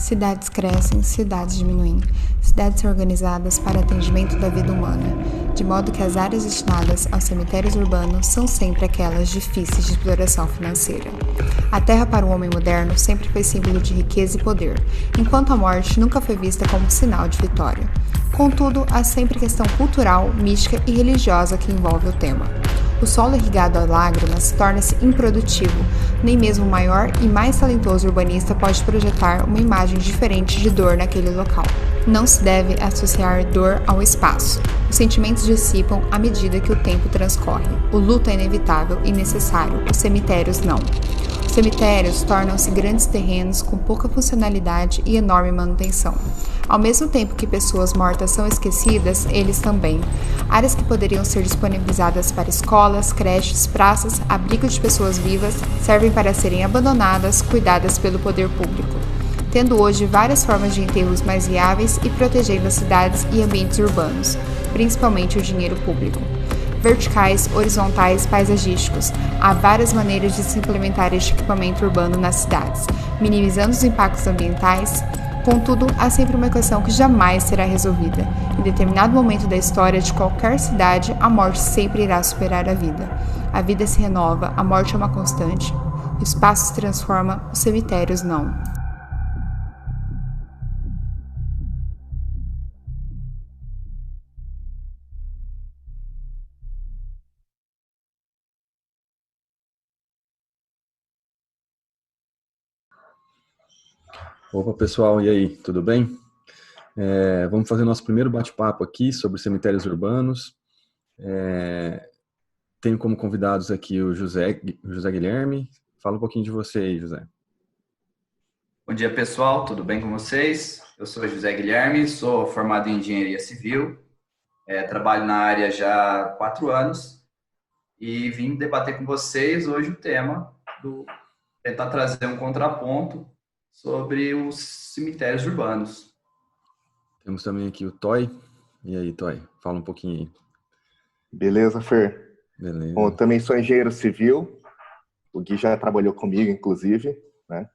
Cidades crescem, cidades diminuem. Cidades são organizadas para atendimento da vida humana, de modo que as áreas destinadas aos cemitérios urbanos são sempre aquelas difíceis de exploração financeira. A terra para o homem moderno sempre foi símbolo de riqueza e poder, enquanto a morte nunca foi vista como sinal de vitória. Contudo, há sempre questão cultural, mística e religiosa que envolve o tema. O solo irrigado a lágrimas torna-se improdutivo, nem mesmo o maior e mais talentoso urbanista pode projetar uma imagem diferente de dor naquele local. Não se deve associar dor ao espaço. Os sentimentos dissipam à medida que o tempo transcorre. O luto é inevitável e necessário, os cemitérios não. Os cemitérios tornam-se grandes terrenos com pouca funcionalidade e enorme manutenção. Ao mesmo tempo que pessoas mortas são esquecidas, eles também. Áreas que poderiam ser disponibilizadas para escolas, creches, praças, abrigo de pessoas vivas, servem para serem abandonadas, cuidadas pelo poder público. Tendo hoje várias formas de enterros mais viáveis e protegendo as cidades e ambientes urbanos, principalmente o dinheiro público. Verticais, horizontais, paisagísticos. Há várias maneiras de se implementar este equipamento urbano nas cidades, minimizando os impactos ambientais. Contudo, há sempre uma equação que jamais será resolvida. Em determinado momento da história de qualquer cidade, a morte sempre irá superar a vida. A vida se renova, a morte é uma constante. O espaço se transforma, os cemitérios não. Opa, pessoal, e aí, tudo bem? Vamos fazer nosso primeiro bate-papo aqui sobre cemitérios urbanos. Tenho como convidados aqui o José Guilherme. Fala um pouquinho de você aí, José. Bom dia, pessoal, tudo bem com vocês? Eu sou José Guilherme, sou formado em Engenharia Civil, trabalho na área já há 4 anos e vim debater com vocês hoje o tema tentar trazer um contraponto sobre os cemitérios urbanos. Temos também aqui o Toy. E aí, Toy? Fala um pouquinho aí. Beleza, Fer? Beleza. Bom, eu também sou engenheiro civil. O Gui já trabalhou comigo, inclusive, né?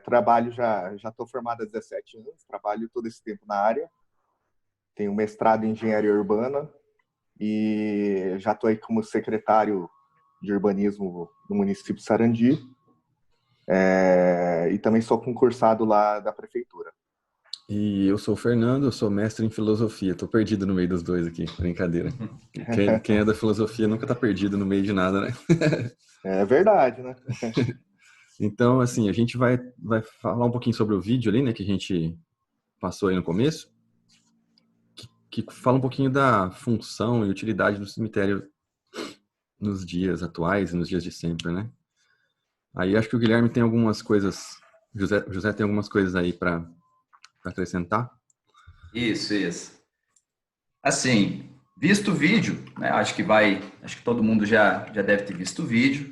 Trabalho já estou formado há 17 anos, trabalho todo esse tempo na área. Tenho mestrado em engenharia urbana e já estou aí como secretário de urbanismo no município de Sarandi. E também sou concursado lá da prefeitura. E eu sou o Fernando, eu sou mestre em filosofia. Tô perdido no meio dos dois aqui, brincadeira. Quem é da filosofia nunca tá perdido no meio de nada, né? É verdade, né? Então, assim, a gente vai falar um pouquinho sobre o vídeo ali, né, que a gente passou aí no começo, que fala um pouquinho da função e utilidade do cemitério nos dias atuais e nos dias de sempre, né? Aí acho que o Guilherme tem algumas coisas, José tem algumas coisas aí para acrescentar. Isso. Assim, visto o vídeo, né, acho que todo mundo já deve ter visto o vídeo,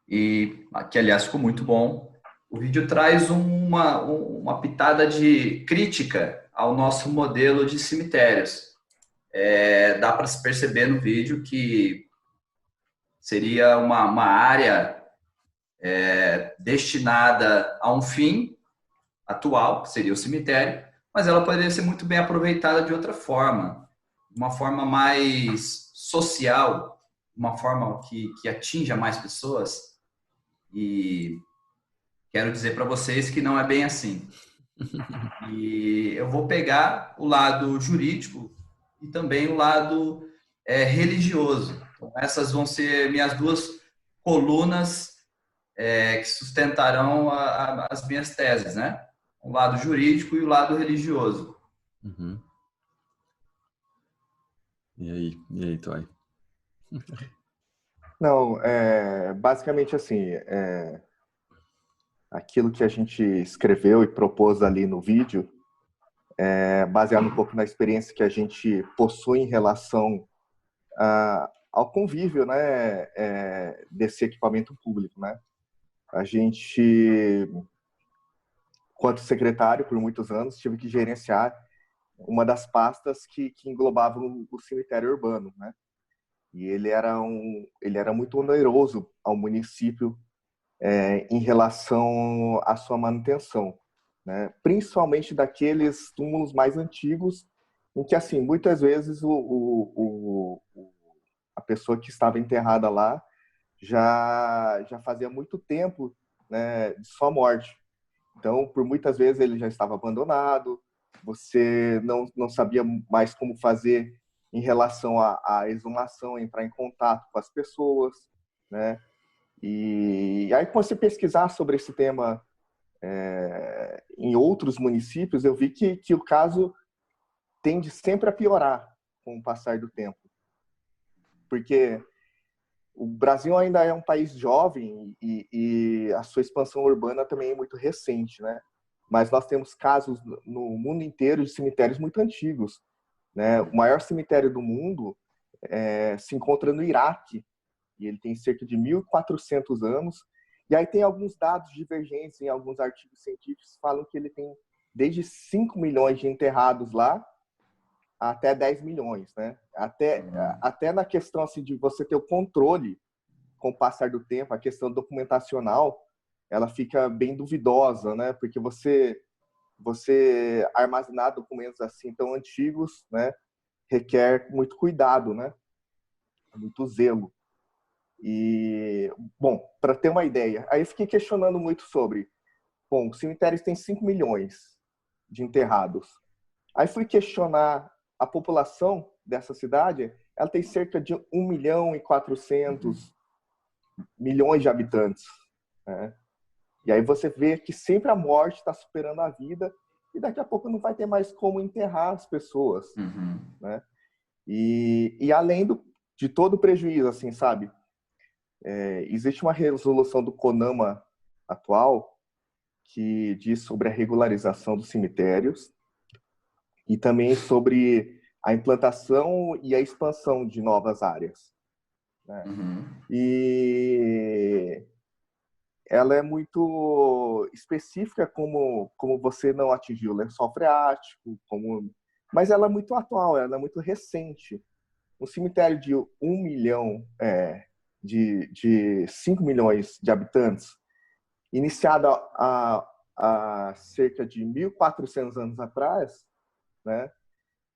e que, aliás, ficou muito bom. O vídeo traz uma pitada de crítica ao nosso modelo de cemitérios. Dá para se perceber no vídeo que seria uma área destinada a um fim atual, que seria o cemitério, mas ela poderia ser muito bem aproveitada de outra forma, uma forma mais social, uma forma que atinja mais pessoas. E quero dizer para vocês que não é bem assim. E eu vou pegar o lado jurídico e também o lado religioso. Então, essas vão ser minhas duas colunas que sustentarão as minhas teses, né? O lado jurídico e o lado religioso. Uhum. E aí, Toy? Não, basicamente assim, aquilo que a gente escreveu e propôs ali no vídeo é baseado um pouco na experiência que a gente possui em relação ao convívio, né, desse equipamento público, né? A gente, enquanto secretário por muitos anos, tive que gerenciar uma das pastas que englobava o cemitério urbano, né? E ele era muito oneroso ao município em relação à sua manutenção, né? Principalmente daqueles túmulos mais antigos, em que, assim, muitas vezes a pessoa que estava enterrada lá já fazia muito tempo, né, de sua morte. Então, por muitas vezes ele já estava abandonado, você não sabia mais como fazer em relação à exumação, entrar em contato com as pessoas, né? E aí, quando você pesquisar sobre esse tema em outros municípios, eu vi que o caso tende sempre a piorar com o passar do tempo. Porque o Brasil ainda é um país jovem e a sua expansão urbana também é muito recente, né? Mas nós temos casos no mundo inteiro de cemitérios muito antigos, né? O maior cemitério do mundo se encontra no Iraque, e ele tem cerca de 1.400 anos. E aí tem alguns dados divergentes em alguns artigos científicos que falam que ele tem desde 5 milhões de enterrados lá até 10 milhões, né? Até na questão assim, de você ter o controle com o passar do tempo, a questão documentacional, ela fica bem duvidosa, né? Porque você armazenar documentos assim tão antigos, né, requer muito cuidado, né? Muito zelo. E, bom, para ter uma ideia, aí eu fiquei questionando muito sobre, bom, os cemitérios têm 5 milhões de enterrados. Aí fui questionar a população dessa cidade, ela tem cerca de 1.400.000.000 de habitantes, né? E aí você vê que sempre a morte está superando a vida e daqui a pouco não vai ter mais como enterrar as pessoas, né? E além de todo o prejuízo, assim, sabe? Existe uma resolução do CONAMA atual que diz sobre a regularização dos cemitérios e também sobre a implantação e a expansão de novas áreas, né? E ela é muito específica como você não atingiu o lençol freático, mas ela é muito atual, ela é muito recente. Um cemitério de 1 milhão, de 5 milhões de habitantes, iniciado há cerca de 1.400 anos atrás, né?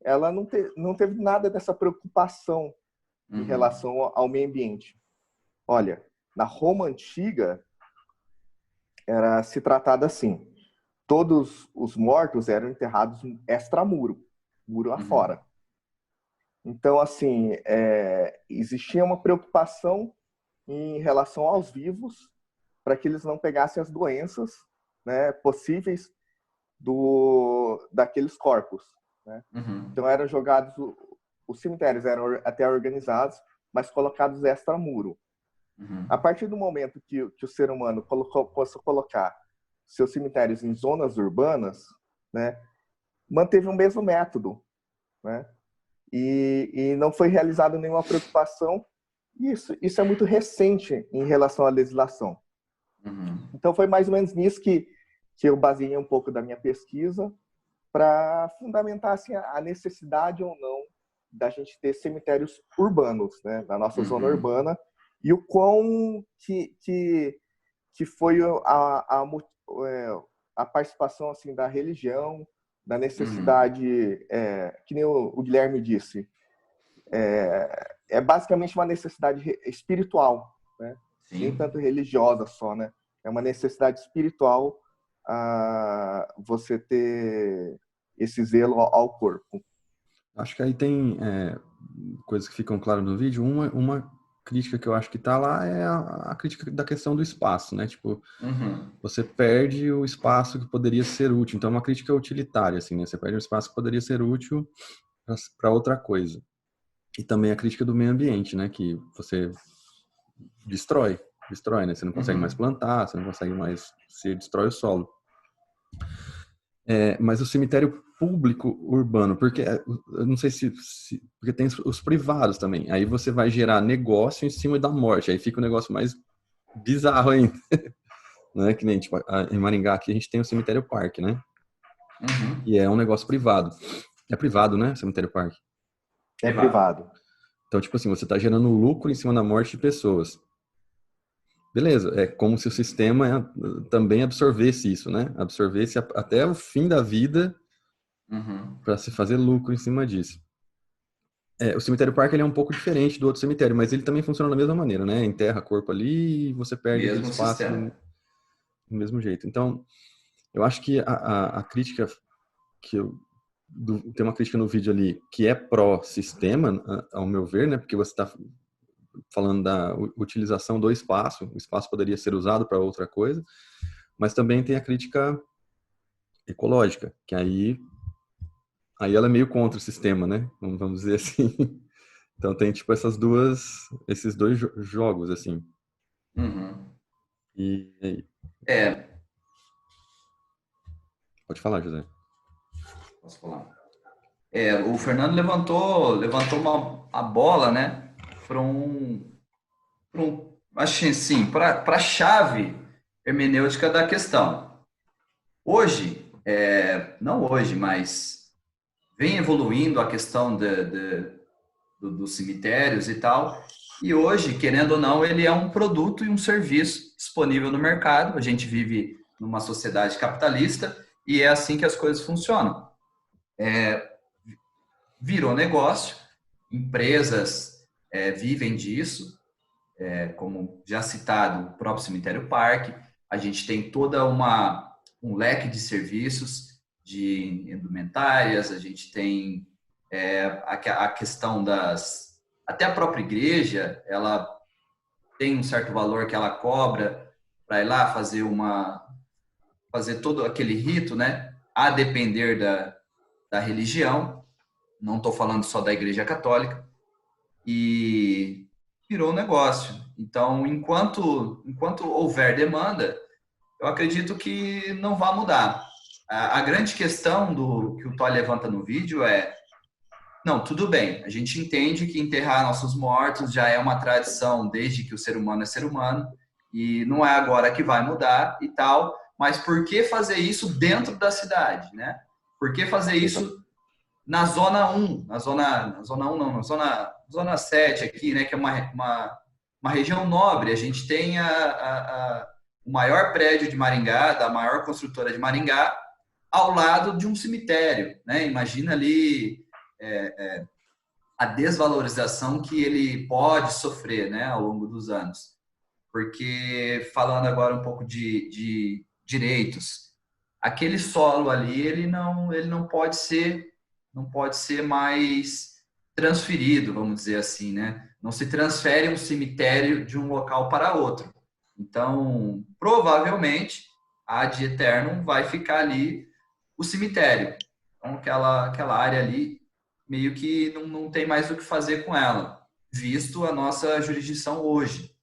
Ela não teve nada dessa preocupação em relação ao meio ambiente. Olha, na Roma Antiga, era se tratado assim: todos os mortos eram enterrados extramuro, muro afora. Então, assim, existia uma preocupação em relação aos vivos para que eles não pegassem as doenças, né, possíveis daqueles corpos, né? Então eram jogados, os cemitérios eram até organizados, mas colocados extramuro. A partir do momento que o ser humano possa colocar seus cemitérios em zonas urbanas, né, manteve o mesmo método, né? E não foi realizada nenhuma preocupação. Isso é muito recente em relação à legislação. Então foi mais ou menos nisso que eu baseei um pouco da minha pesquisa para fundamentar assim, a necessidade ou não da gente ter cemitérios urbanos, né, na nossa zona urbana, e o quão que foi a participação assim, da religião, da necessidade, que nem o Guilherme disse, é basicamente uma necessidade espiritual, né? Nem tanto religiosa só, né? É uma necessidade espiritual você ter esse zelo ao corpo. Acho que aí tem coisas que ficam claras no vídeo. Uma crítica que eu acho que tá lá é a crítica da questão do espaço, né? Tipo, você perde o espaço que poderia ser útil. Então, é uma crítica utilitária, assim, né? Você perde um espaço que poderia ser útil para outra coisa. E também a crítica do meio ambiente, né? Que você destrói, né? Você não consegue mais plantar, você não consegue mais... Você destrói o solo. Mas o cemitério público urbano, porque eu não sei porque tem os privados também. Aí você vai gerar negócio em cima da morte. Aí fica um negócio mais bizarro ainda. Né? Que nem, tipo, em Maringá aqui a gente tem o cemitério parque, né? E é um negócio privado. É privado, né? Cemitério parque. É privado. Então, tipo assim, você tá gerando lucro em cima da morte de pessoas. beleza, é como se o sistema também absorvesse isso, né? Absorvesse até o fim da vida para se fazer lucro em cima disso. O cemitério parque ele é um pouco diferente do outro cemitério, mas ele também funciona da mesma maneira, né? Enterra corpo ali e você perde aquele Mesmo espaço sistema. do mesmo jeito. Então, eu acho que a crítica tem uma crítica no vídeo ali que é pró-sistema, ao meu ver, né? Porque você está falando da utilização do espaço, o espaço poderia ser usado para outra coisa, mas também tem a crítica ecológica, que aí ela é meio contra o sistema, né? Vamos dizer assim. Então tem tipo esses dois jogos assim. E pode falar, José. Posso falar? O Fernando levantou a bola, né? Acho assim, para a chave hermenêutica da questão. Hoje, não hoje, mas vem evoluindo a questão dos cemitérios e tal. E hoje, querendo ou não, ele é um produto e um serviço disponível no mercado. A gente vive numa sociedade capitalista e é assim que as coisas funcionam. Virou negócio, empresas vivem disso, como já citado, o próprio cemitério parque. A gente tem toda um leque de serviços de indumentárias, a gente tem a questão até a própria igreja, ela tem um certo valor que ela cobra para ir lá fazer todo aquele rito, né? A depender da religião. Não estou falando só da Igreja Católica. E virou um negócio. Então, enquanto houver demanda, eu acredito que não vai mudar. A grande questão que o Toy levanta no vídeo não, tudo bem, a gente entende que enterrar nossos mortos já é uma tradição desde que o ser humano é ser humano, e não é agora que vai mudar e tal, mas por que fazer isso dentro da cidade, né? Por que fazer isso na zona 1, na zona 7 aqui, né, que é uma região nobre? A gente tem o maior prédio de Maringá, da maior construtora de Maringá, ao lado de um cemitério, né? Imagina ali a desvalorização que ele pode sofrer, né, ao longo dos anos. Porque, falando agora um pouco de direitos, aquele solo ali, ele não pode ser mais transferido, vamos dizer assim, né? Não se transfere um cemitério de um local para outro. Então, provavelmente, ad eternum vai ficar ali o cemitério. Então, aquela área ali, meio que não tem mais o que fazer com ela, visto a nossa jurisdição hoje.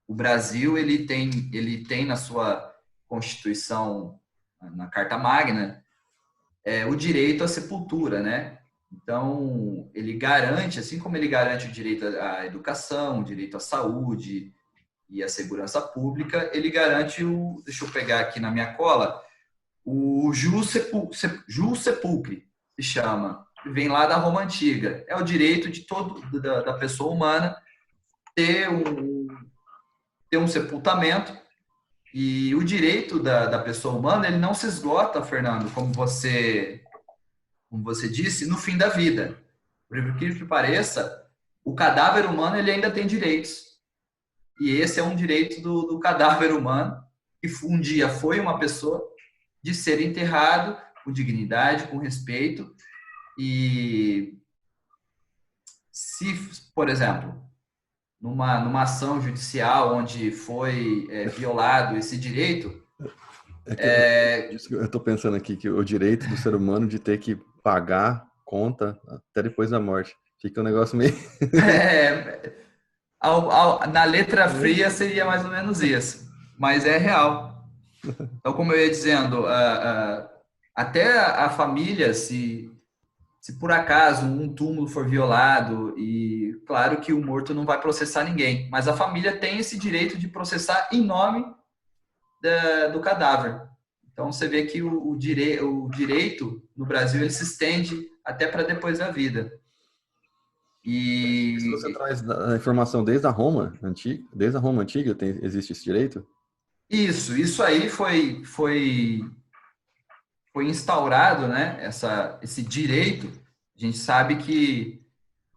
O Brasil, ele tem na sua Constituição, na Carta Magna, o direito à sepultura, né? Então, ele garante, assim como ele garante o direito à educação, o direito à saúde e à segurança pública, ele garante deixa eu pegar aqui na minha cola, o jus sepulcri, se chama, vem lá da Roma Antiga. É o direito de da pessoa humana ter um sepultamento. E o direito da pessoa humana, ele não se esgota, Fernando, como você disse, no fim da vida. Por incrível que pareça, o cadáver humano, ele ainda tem direitos. E esse é um direito do cadáver humano, que um dia foi uma pessoa, de ser enterrado com dignidade, com respeito. E se, por exemplo, numa ação judicial onde foi violado esse direito... Eu estou pensando aqui que o direito do ser humano de ter que pagar conta até depois da morte. Fica um negócio meio... na letra fria seria mais ou menos isso, mas é real. Então, como eu ia dizendo, até a família, se por acaso um túmulo for violado, e claro que o morto não vai processar ninguém, mas a família tem esse direito de processar em nome do cadáver. Então, você vê que o direito no Brasil, ele se estende até para depois da vida. Se você E traz a informação desde a Roma antiga, existe esse direito? isso aí foi instaurado, né? Esse direito. A gente sabe que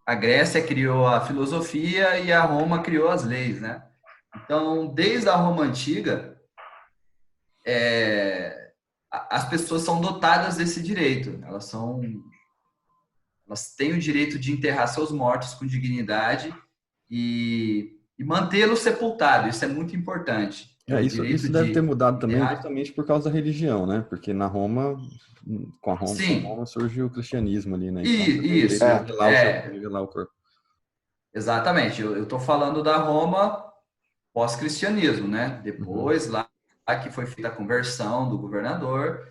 a Grécia criou a filosofia e a Roma criou as leis, né? Então, desde a Roma antiga, as pessoas são dotadas desse direito. Elas têm o direito de enterrar seus mortos com dignidade e mantê-los sepultados. Isso é muito importante. O direito Isso deve ter de mudado também enterrar. justamente por causa da religião, né? Porque na Roma, com Sim, Roma surge o cristianismo ali, né? e Então você tem o direito isso. de revelar o corpo. Exatamente. Eu estou falando da Roma pós-cristianismo, né? Uhum. Depois, lá que foi feita a conversão do governador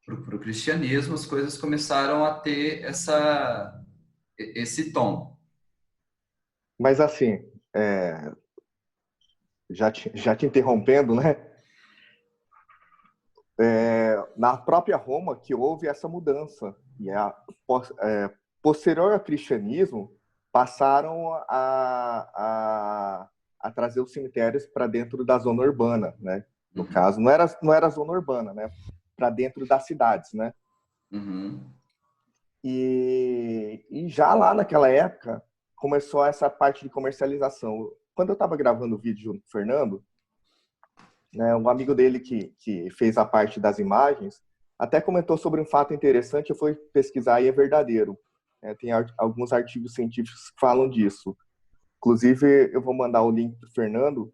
para o cristianismo, as coisas começaram a ter esse tom. Mas assim, já te interrompendo, né? Na própria Roma que houve essa mudança. E posterior ao cristianismo, passaram a trazer os cemitérios para dentro da zona urbana, né? No caso, não era zona urbana, né? Para dentro das cidades, né? Uhum. E já lá naquela época começou essa parte de comercialização. Quando eu estava gravando o vídeo junto com o Fernando, né, um amigo dele que fez a parte das imagens até comentou sobre um fato interessante. Eu fui pesquisar e é verdadeiro. Tem alguns artigos científicos que falam disso. Inclusive, eu vou mandar o link para o Fernando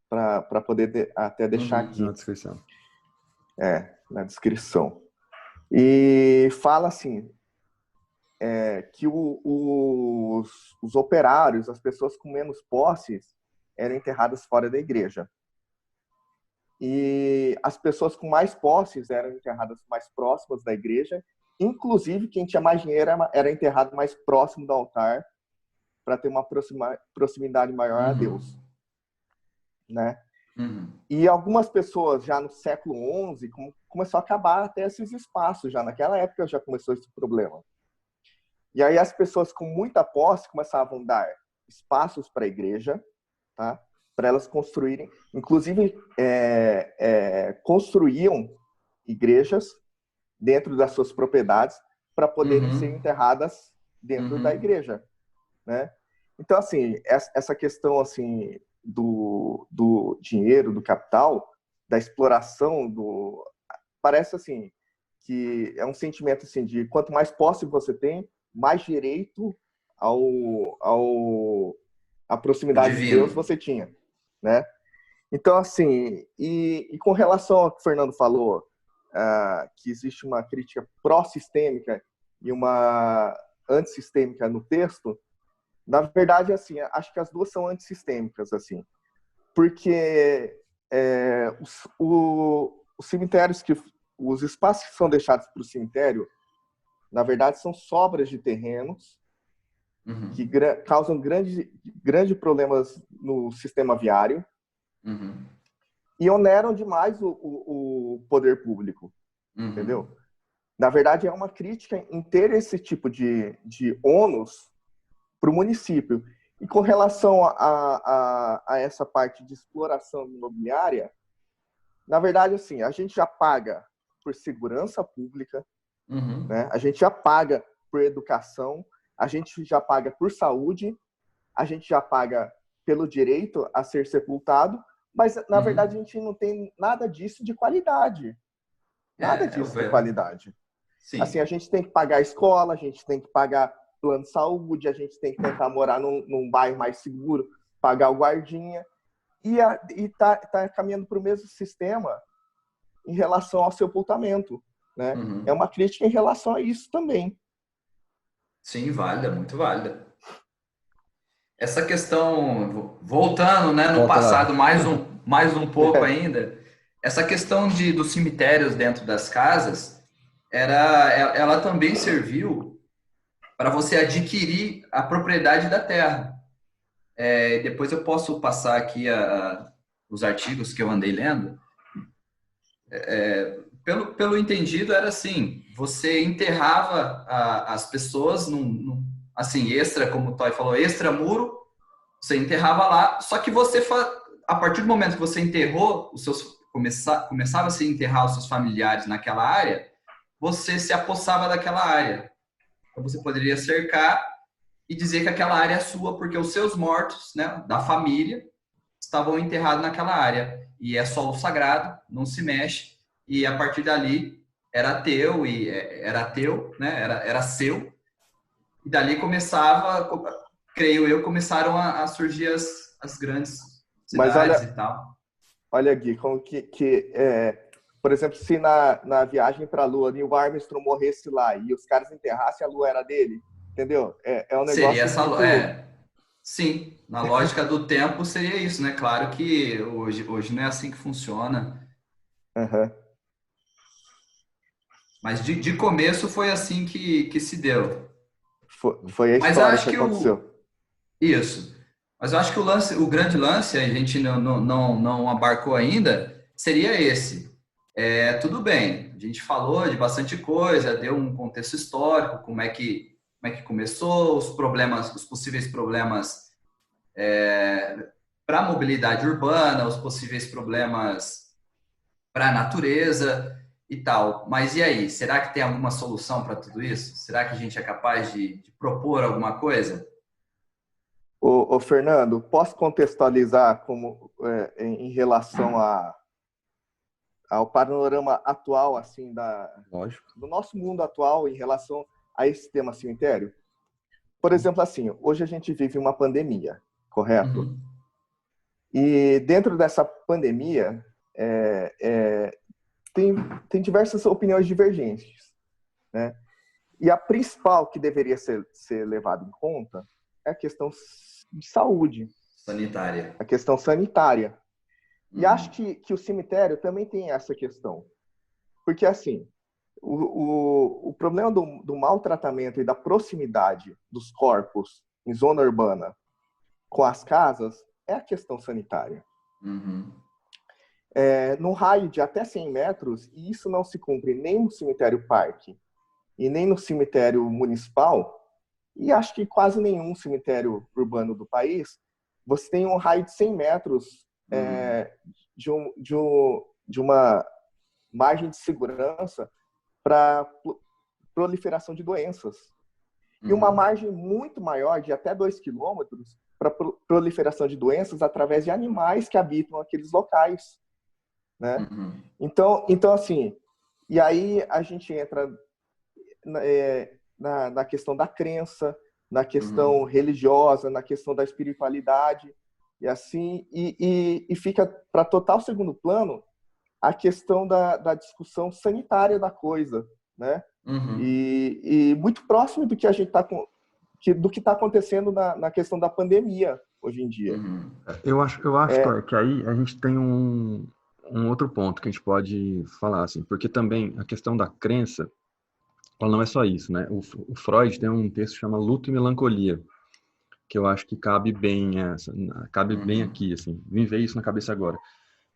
para poder até deixar aqui. Na descrição. Na descrição. E fala assim, que os operários, as pessoas com menos posses, eram enterradas fora da igreja. E as pessoas com mais posses eram enterradas mais próximas da igreja. Inclusive, quem tinha mais dinheiro era enterrado mais próximo do altar para ter uma proximidade maior a Deus. Né? Uhum. E algumas pessoas, já no século XI, começou a acabar até esses espaços. Já naquela época já começou esse problema. E aí as pessoas com muita posse começavam a dar espaços para a igreja, tá? Para elas construírem. Inclusive, construíam igrejas dentro das suas propriedades para poderem ser enterradas dentro da igreja, né? Então, assim, essa questão assim do dinheiro, do capital, da exploração, parece assim que é um sentimento assim de quanto mais posse você tem, mais direito à proximidade de Deus você tinha, né? Então, assim, e com relação ao que o Fernando falou, que existe uma crítica pró-sistêmica e uma antissistêmica no texto, na verdade, assim, acho que as duas são antissistêmicas, assim, porque os cemitérios, os espaços que são deixados para o cemitério, na verdade, são sobras de terrenos que causam grandes problemas no sistema viário e oneram demais o poder público, entendeu? Na verdade, é uma crítica em ter esse tipo de ônus para o município. E com relação a essa parte de exploração imobiliária, na verdade, assim, a gente já paga por segurança pública, né? A gente já paga por educação, a gente já paga por saúde, a gente já paga pelo direito a ser sepultado, mas, na verdade, a gente não tem nada disso de qualidade. Nada disso de qualidade. Sim. Assim, a gente tem que pagar a escola, a gente tem que pagar plano de saúde, a gente tem que tentar morar num bairro mais seguro, pagar o guardinha, e tá caminhando para o mesmo sistema em relação ao sepultamento, né? É uma crítica em relação a isso também. Sim, válida, muito válida. Essa questão, voltando, né, no passado mais um pouco ainda, essa questão dos cemitérios dentro das casas, ela também serviu para você adquirir a propriedade da terra. Depois eu posso passar aqui os artigos que eu andei lendo. Pelo entendido, era assim, você enterrava as pessoas assim, extra, como o Toy falou, extra muro, você enterrava lá, só que a partir do momento que você enterrou, começava a se enterrar os seus familiares naquela área, você se apossava daquela área. Então você poderia cercar e dizer que aquela área é sua, porque os seus mortos, né, da família, estavam enterrados naquela área. E é solo sagrado, não se mexe, e a partir dali era teu, né, era seu, e dali creio eu, começaram a surgir as grandes Mas cidades e tal. olha, Gui, como por exemplo, se na viagem para a Lua, Neil Armstrong morresse lá e os caras enterrassem, a Lua era dele, entendeu? É um negócio Seria essa, muito... sim, na lógica do tempo seria isso, né? Claro que hoje não é assim que funciona. Uhum. Mas de começo foi assim que se deu. Foi a Mas eu história acho que que aconteceu. isso. Mas eu acho que o grande lance, a gente não abarcou ainda, seria esse. Tudo bem, a gente falou de bastante coisa, deu um contexto histórico, como é que começou, os possíveis problemas para a mobilidade urbana, os possíveis problemas para a natureza e tal. Mas e aí? Será que tem alguma solução para tudo isso? Será que a gente é capaz de propor alguma coisa? Ô, Fernando, posso contextualizar em relação ao panorama atual, assim, Lógico. do nosso mundo atual em relação a esse tema cemitério? Por exemplo, assim, hoje a gente vive uma pandemia, correto? Uhum. E dentro dessa pandemia, tem diversas opiniões divergentes, né? E a principal que deveria ser levada em conta é a questão de saúde. Sanitária. A questão sanitária. E Uhum. acho que o cemitério também tem essa questão. Porque, assim, o problema do maltratamento e da proximidade dos corpos em zona urbana com as casas é a questão sanitária. Uhum. Num raio de até 100 metros, e isso não se cumpre nem no cemitério parque e nem no cemitério municipal, e acho que quase nenhum cemitério urbano do país, você tem um raio de 100 metros de uma margem de segurança para proliferação de doenças. E uma margem muito maior, de até 2 quilômetros, para proliferação de doenças através de animais que habitam aqueles locais, né? Uhum. Então, assim, e aí a gente entra na questão da crença, na questão religiosa, na questão da espiritualidade, e assim, e fica para total segundo plano a questão da discussão sanitária da coisa, né? Uhum. E muito próximo do que a gente do que está acontecendo na questão da pandemia hoje em dia. Uhum. Eu acho que aí a gente tem um outro ponto que a gente pode falar, assim, porque também a questão da crença, ela não é só isso, né? O Freud tem um texto que chama Luto e Melancolia, que eu acho que cabe bem bem aqui, assim, vim ver isso na cabeça agora.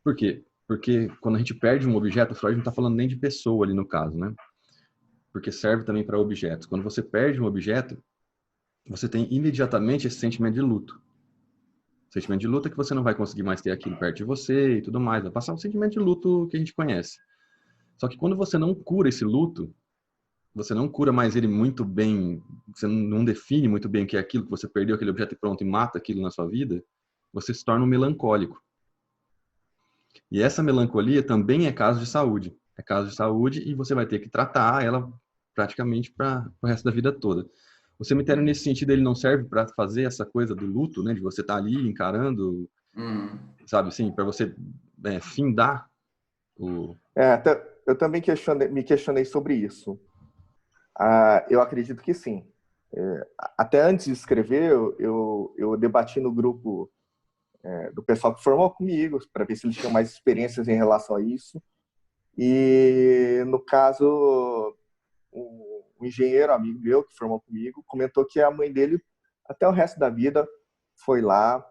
Por quê? Porque quando a gente perde um objeto, o Freud não está falando nem de pessoa ali no caso, né? Porque serve também para objetos. Quando você perde um objeto, você tem imediatamente esse sentimento de luto. O sentimento de luto é que você não vai conseguir mais ter aquilo perto de você e tudo mais. Vai passar um sentimento de luto que a gente conhece. Só que quando você não cura esse luto, você não cura mais ele muito bem, você não define muito bem o que é aquilo, que você perdeu aquele objeto e pronto, e mata aquilo na sua vida, você se torna um melancólico. E essa melancolia também é caso de saúde. É caso de saúde e você vai ter que tratar ela praticamente para o resto da vida toda. O cemitério, nesse sentido, ele não serve para fazer essa coisa do luto, né? De você estar ali encarando, sabe assim, para você findar o... Eu também me questionei sobre isso. Eu acredito que sim. Até antes de escrever, eu debati no grupo do pessoal que formou comigo, para ver se eles tinham mais experiências em relação a isso. E, no caso, um engenheiro, amigo meu, que formou comigo, comentou que a mãe dele, até o resto da vida, foi lá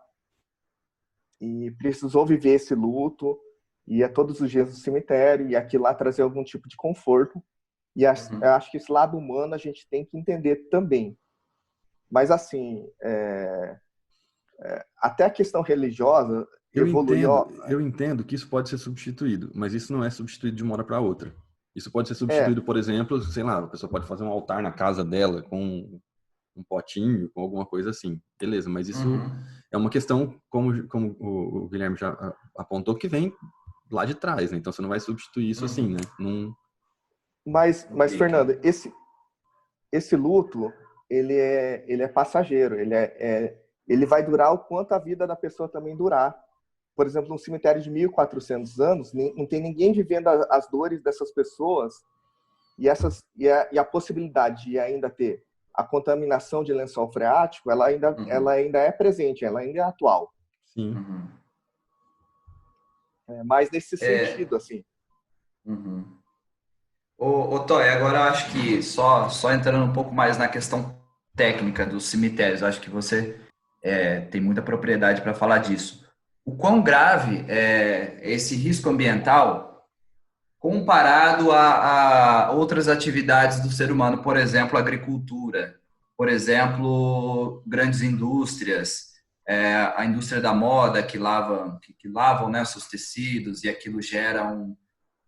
e precisou viver esse luto, ia todos os dias no cemitério, e aquilo lá trazer algum tipo de conforto. E eu acho que esse lado humano a gente tem que entender também. Mas, assim, até a questão religiosa evoluiu. Eu entendo que isso pode ser substituído, mas isso não é substituído de uma hora para outra. Isso pode ser substituído, por exemplo, sei lá, a pessoa pode fazer um altar na casa dela com um potinho, com alguma coisa assim. Beleza, mas isso é uma questão, como o Guilherme já apontou, que vem lá de trás, né? Então você não vai substituir isso assim, né? Mas Fernando, esse luto, ele é passageiro, ele vai durar o quanto a vida da pessoa também durar. Por exemplo, num cemitério de 1.400 anos, não tem ninguém vivendo as dores dessas pessoas e a possibilidade de ainda ter a contaminação de lençol freático, ela ainda é presente, ela ainda é atual. Sim. Mas nesse sentido, assim. Ô, Toy, agora eu acho que só entrando um pouco mais na questão técnica dos cemitérios, eu acho que você tem muita propriedade para falar disso. O quão grave é esse risco ambiental comparado a outras atividades do ser humano, por exemplo, agricultura, por exemplo, grandes indústrias, a indústria da moda que lavam, né, seus tecidos, e aquilo gera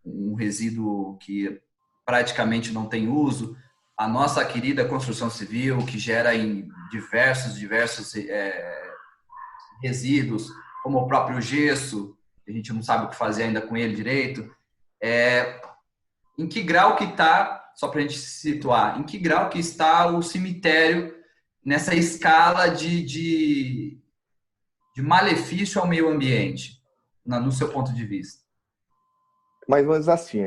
um resíduo que praticamente não tem uso, a nossa querida construção civil, que gera em diversos resíduos, como o próprio gesso, a gente não sabe o que fazer ainda com ele direito. Em que grau que está, só para a gente se situar, em que grau que está o cemitério nessa escala de malefício ao meio ambiente, no seu ponto de vista? Mas assim,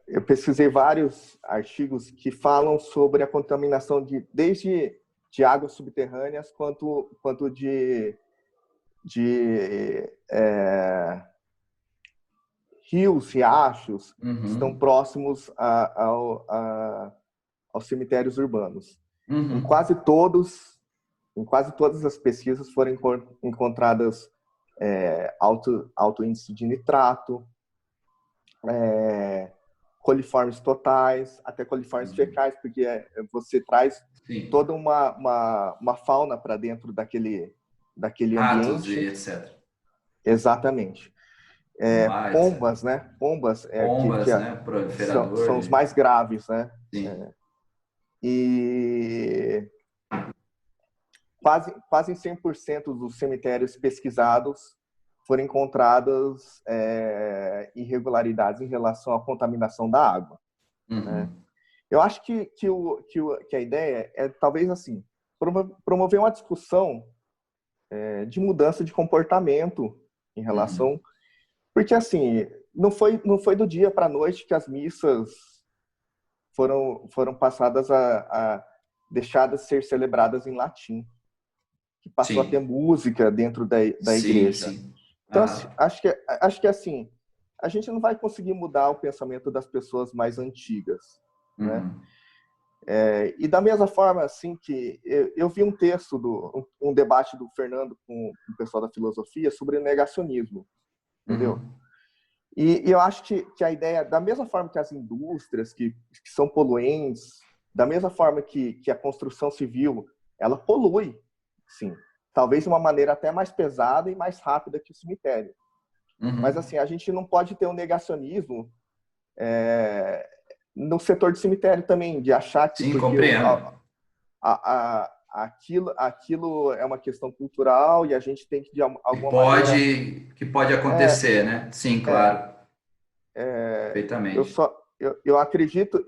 eu pesquisei vários artigos que falam sobre a contaminação desde de águas subterrâneas quanto de rios, riachos, que estão próximos aos cemitérios urbanos. Em quase todas as pesquisas foram encontradas alto índice de nitrato, coliformes totais, até coliformes fecais, porque você traz toda uma fauna para dentro daquele Ratos ambiente. e etc. Exatamente. Pombas, né? Pombas, né? São os mais graves, né? Sim. E quase em 100% dos cemitérios pesquisados foram encontradas irregularidades em relação à contaminação da água. Né? Eu acho que a ideia é, talvez assim, promover uma discussão de mudança de comportamento em relação... Porque, assim, não foi do dia para a noite que as missas foram passadas deixadas de ser celebradas em latim, que passou a ter música dentro da igreja. Sim. Então, acho que assim, a gente não vai conseguir mudar o pensamento das pessoas mais antigas, né? E da mesma forma, assim, que eu vi um texto, um debate do Fernando com o pessoal da filosofia sobre negacionismo, entendeu? E eu acho que a ideia, da mesma forma que as indústrias que são poluentes, da mesma forma que a construção civil, ela polui, sim. Talvez de uma maneira até mais pesada e mais rápida que o cemitério. Mas, assim, a gente não pode ter um negacionismo no setor de cemitério também, de achar que aquilo é uma questão cultural e a gente tem que, de alguma maneira... Que pode acontecer, né? Sim, claro. Perfeitamente. Eu acredito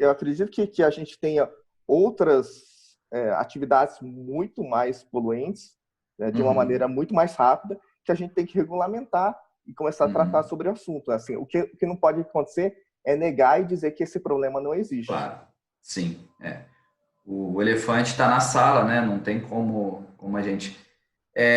que a gente tenha outras atividades muito mais poluentes, né, de uma maneira muito mais rápida, que a gente tem que regulamentar e começar a tratar sobre o assunto. Assim, o que não pode acontecer é negar e dizer que esse problema não existe. Claro, sim. O elefante está na sala, né? Não tem como a gente...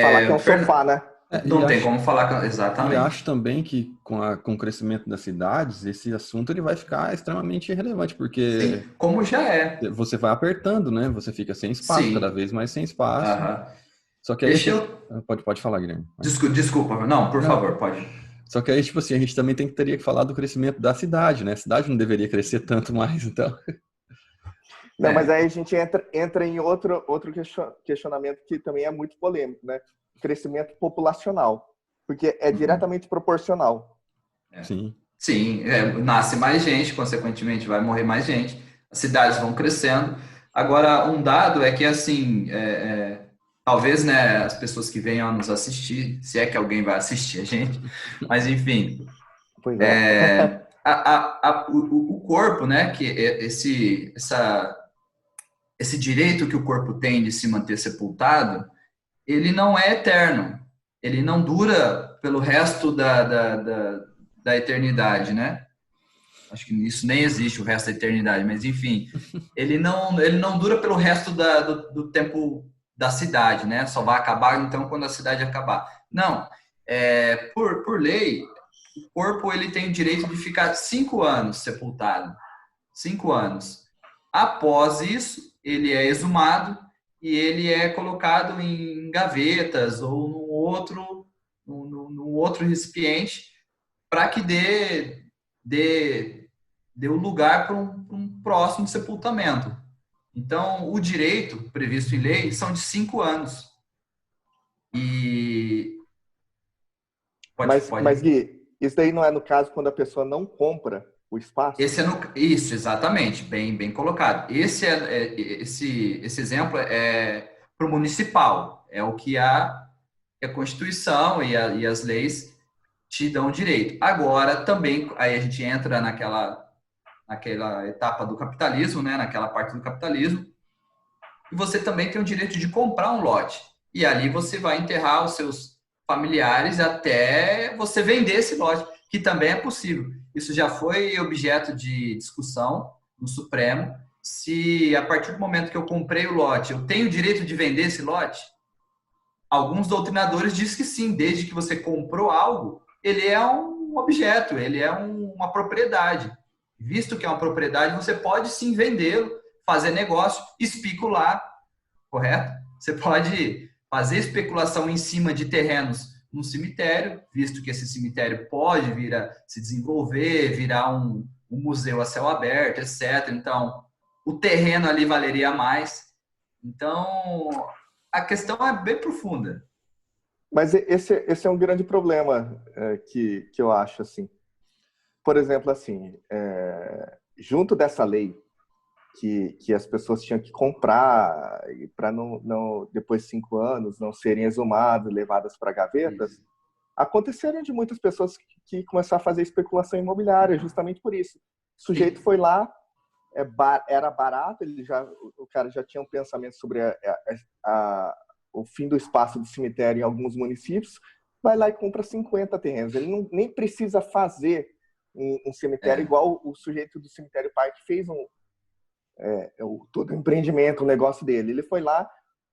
falar que é um sofá, né? Não tem como falar exatamente. E acho também que com o crescimento das cidades, esse assunto ele vai ficar extremamente relevante, porque... Sim, como já é. Você vai apertando, né? Você fica sem espaço, cada vez mais sem espaço. Só que aí... Pode falar, Guilherme. Desculpa. Não, por favor, pode. Só que aí, tipo assim, a gente também teria que falar do crescimento da cidade, né? A cidade não deveria crescer tanto mais, então... Não, mas aí a gente entra em outro questionamento que também é muito polêmico, né? Crescimento populacional, porque é diretamente proporcional. Sim. Sim, nasce mais gente, consequentemente vai morrer mais gente, as cidades vão crescendo. Agora, um dado é que, assim, talvez, né, as pessoas que venham a nos assistir, se é que alguém vai assistir a gente, mas enfim, Pois é. o corpo, né, que esse direito que o corpo tem de se manter sepultado, ele não é eterno, ele não dura pelo resto da eternidade, né? Acho que isso nem existe, o resto da eternidade, mas enfim, ele não dura pelo resto do tempo da cidade, né? Só vai acabar então quando a cidade acabar. Não, por lei, o corpo ele tem o direito de ficar 5 anos sepultado, 5 anos. Após isso, ele é exumado e ele é colocado em gavetas ou no outro recipiente para que dê o lugar para um próximo sepultamento. Então, o direito previsto em lei são de 5 anos. E Mas, Gui, isso daí não é no caso quando a pessoa não compra o espaço? Isso, exatamente, bem colocado. Esse exemplo é para o municipal, é o que a Constituição e as leis te dão direito. Agora, também, aí a gente entra naquela etapa do capitalismo, né, naquela parte do capitalismo, e você também tem o direito de comprar um lote. E ali você vai enterrar os seus familiares até você vender esse lote, que também é possível. Isso já foi objeto de discussão no Supremo, se a partir do momento que eu comprei o lote, eu tenho o direito de vender esse lote? Alguns doutrinadores dizem que sim, desde que você comprou algo, ele é um objeto, ele é uma propriedade. Visto que é uma propriedade, você pode sim vendê-lo, fazer negócio, especular, correto? Você pode fazer especulação em cima de terrenos num cemitério, visto que esse cemitério pode vir a se desenvolver, virar um museu a céu aberto, etc. Então, o terreno ali valeria mais. Então, a questão é bem profunda. Mas esse é um grande problema que eu acho, assim. Por exemplo, assim, junto dessa lei que as pessoas tinham que comprar para não depois de 5 anos não serem exumadas, levadas para gavetas, aconteceram de muitas pessoas que começaram a fazer especulação imobiliária justamente por isso. O sujeito foi lá, era barato, o cara já tinha um pensamento sobre o fim do espaço do cemitério em alguns municípios, vai lá e compra 50 terrenos. Ele nem precisa fazer um cemitério igual o sujeito do Cemitério Parque fez todo o empreendimento, o negócio dele. Ele foi lá,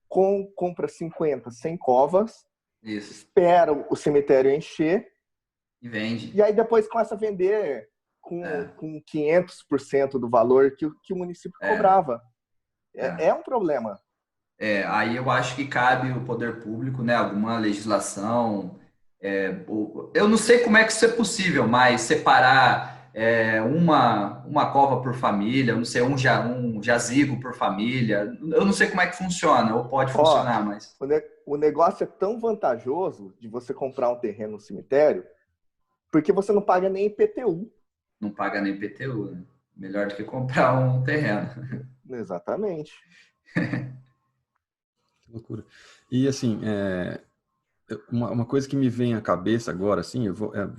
compra 50, 100 covas, espera o cemitério encher e vende. E aí depois começa a vender com 500% do valor que o município cobrava. É um problema. Aí eu acho que cabe o poder público, né, alguma legislação. Eu não sei como é que isso é possível, mas separar uma cova por família, eu não sei, um jazigo por família, eu não sei como é que funciona, ou pode funcionar, mas... O negócio é tão vantajoso de você comprar um terreno no cemitério, porque você não paga nem IPTU. Não paga nem IPTU, né? Melhor do que comprar um terreno. Exatamente. Que loucura. E assim, uma coisa que me vem à cabeça agora, assim,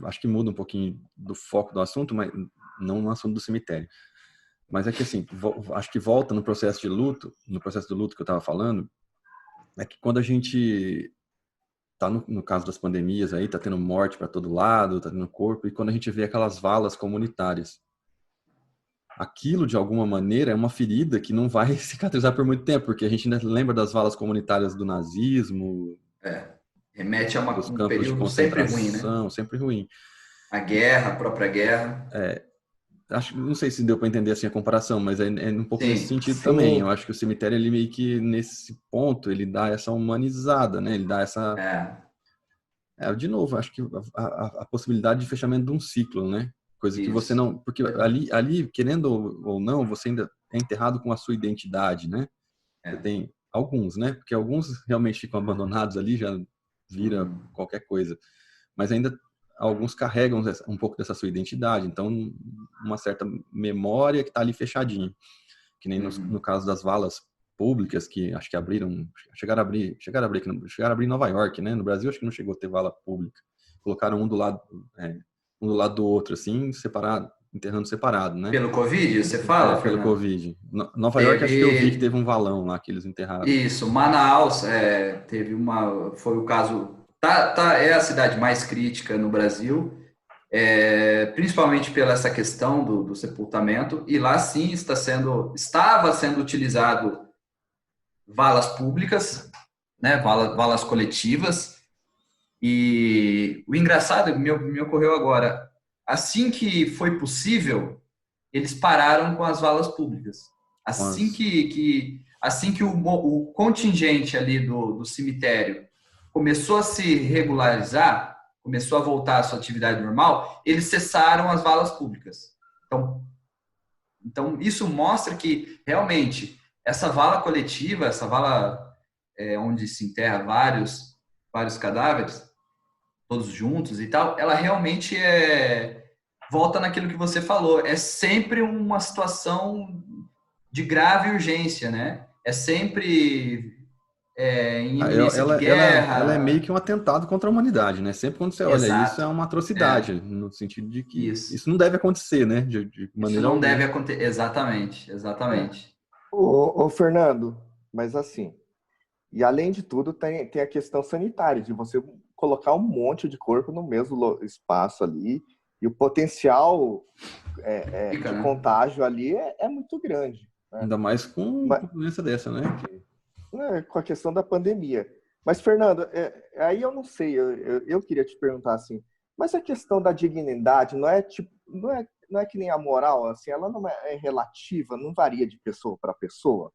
acho que muda um pouquinho do foco do assunto, mas não no assunto do cemitério. Mas é que assim, acho que volta no processo do luto que eu estava falando, é que quando a gente tá no caso das pandemias aí, tá tendo morte para todo lado, tá tendo corpo, e quando a gente vê aquelas valas comunitárias, aquilo de alguma maneira é uma ferida que não vai cicatrizar por muito tempo, porque a gente ainda lembra das valas comunitárias do nazismo, remete a um campos período de concentração, sempre ruim, né? Sempre ruim. A própria guerra. Não sei se deu para entender assim a comparação, mas é um pouco nesse sentido também. Eu acho que o cemitério, ele meio que nesse ponto, ele dá essa humanizada, né? Ele dá essa... de novo, acho que a possibilidade de fechamento de um ciclo, né? Coisa que você Isso. não... Porque ali, querendo ou não, você ainda é enterrado com a sua identidade, né? Você tem alguns, né? Porque alguns realmente ficam abandonados ali, já vira qualquer coisa. Mas ainda alguns carregam um pouco dessa sua identidade. Então, uma certa memória que está ali fechadinha. Que nem no caso das valas públicas, que acho que abriram... Chegaram a abrir em Nova York, né? No Brasil, acho que não chegou a ter vala pública. Colocaram um do lado do outro, assim, separado, enterrando separado, né? Pelo Covid, você fala, Pelo Fernando? Covid. Nova York, acho que eu vi que teve um valão lá que eles enterraram. Isso, Manaus teve foi o caso, é a cidade mais crítica no Brasil, principalmente pela essa questão do sepultamento, e lá sim estava sendo utilizado valas públicas, né, valas coletivas, e o engraçado me ocorreu agora, assim que foi possível, eles pararam com as valas públicas. Assim que o contingente ali do cemitério começou a se regularizar, começou a voltar à sua atividade normal, eles cessaram as valas públicas. Então isso mostra que, realmente, essa vala coletiva, essa vala onde se enterra vários cadáveres, todos juntos e tal, ela realmente volta naquilo que você falou. É sempre uma situação de grave urgência, né? É sempre em iminência de guerra. Ela é meio que um atentado contra a humanidade, né? Sempre quando você olha isso, é uma atrocidade, no sentido de que isso não deve acontecer, né? De maneira isso não alguma. deve acontecer. Exatamente. Ô, Fernando, mas assim, e além de tudo, tem a questão sanitária, de você colocar um monte de corpo no mesmo espaço ali, e o potencial de contágio ali é muito grande. Né? Ainda mais com uma doença dessa, né? Com a questão da pandemia. Mas, Fernando, aí eu não sei, eu queria te perguntar assim, mas a questão da dignidade não é que nem a moral, assim, ela não é relativa, não varia de pessoa para pessoa?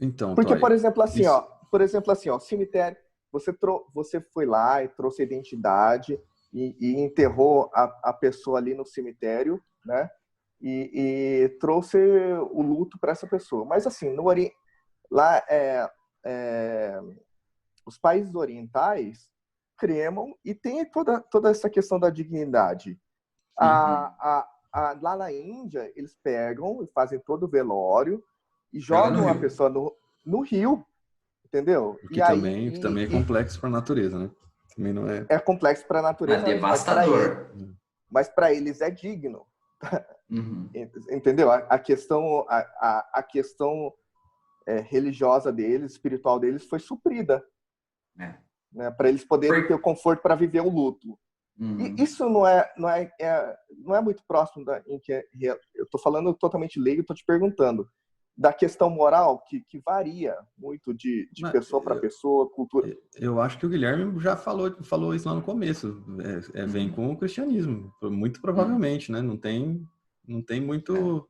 Então, porque, por exemplo, assim, cemitério, você foi lá e trouxe a identidade e enterrou a pessoa ali no cemitério, né? E trouxe o luto para essa pessoa. Mas, assim, lá os países orientais cremam e tem toda essa questão da dignidade. Lá na Índia, eles pegam e fazem todo o velório e jogam a pessoa no rio, entendeu? Que também é complexo para a natureza, né? Também não é... É complexo para a natureza, é devastador. Mas para eles é digno. Entendeu? A questão religiosa deles, espiritual deles, foi suprida. Né? Para eles poderem ter o conforto para viver o luto. E isso não é muito próximo em que eu estou falando totalmente leigo, estou te perguntando da questão moral que varia muito de pessoa para pessoa, cultura. Eu acho que o Guilherme já falou isso lá no começo. Vem com o cristianismo, muito provavelmente, né? Não tem muito.